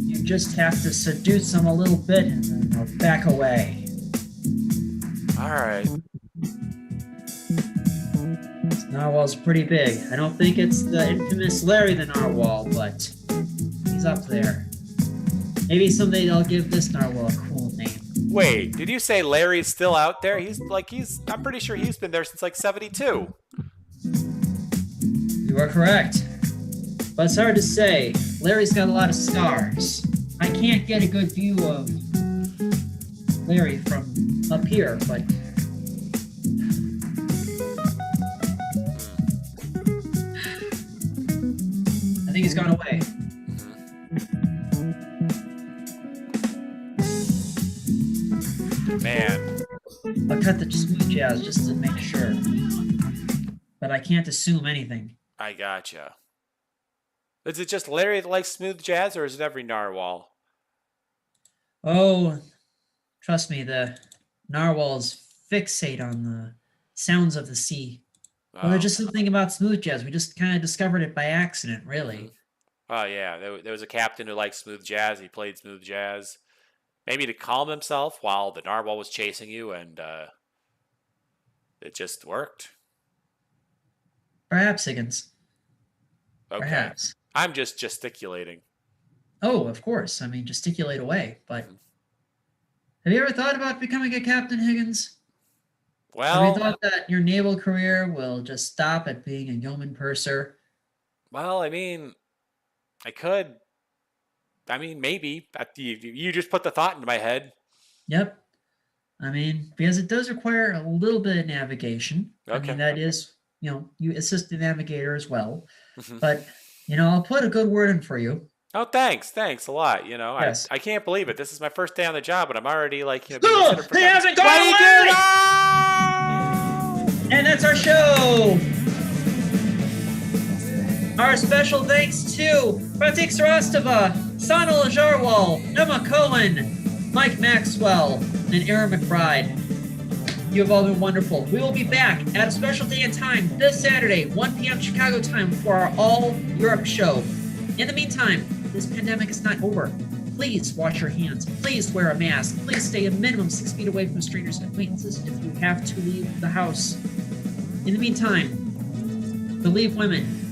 You just have to seduce them a little bit and then they'll back away. All right. This narwhal's pretty big. I don't think it's the infamous Larry the Narwhal, but he's up there. Maybe someday they'll give this narwhal a cool name. Wait, did you say Larry's still out there? I'm pretty sure he's been there since like 72. You are correct. But it's hard to say. Larry's got a lot of scars. I can't get a good view of Larry from up here, but I think he's gone away. Man. I'll cut the smooth jazz just to make sure. But I can't assume anything. I gotcha. Is it just Larry that likes smooth jazz, or is it every narwhal? Oh, trust me, the narwhals fixate on the sounds of the sea. Well, there's just something about smooth jazz. We just kind of discovered it by accident, really. Oh, yeah. There was a captain who liked smooth jazz. He played smooth jazz. Maybe to calm himself while the narwhal was chasing you, and it just worked. Perhaps, Higgins. Okay. Perhaps. I'm just gesticulating. Oh, of course. I mean, gesticulate away. But have you ever thought about becoming a captain, Higgins? Well, have you thought that your naval career will just stop at being a yeoman purser? Well, I mean, I could. I mean, maybe. You just put the thought into my head. Yep. I mean, because it does require a little bit of navigation. Okay. I mean, that is, you assist the navigator as well. But, I'll put a good word in for you. Oh, thanks. Thanks a lot. Yes. I can't believe it. This is my first day on the job, and I'm already like, being He hasn't gone away! And that's our show. Our special thanks to Pratik Srastova, Sonal Aggarwal, Emma Cohen, Mike Maxwell, and Erin McBride. You have all been wonderful. We will be back at a special day and time this Saturday, 1 p.m. Chicago time for our All Europe show. In the meantime, this pandemic is not over. Please wash your hands. Please wear a mask. Please stay a minimum 6 feet away from strangers and acquaintances if you have to leave the house. In the meantime, believe women.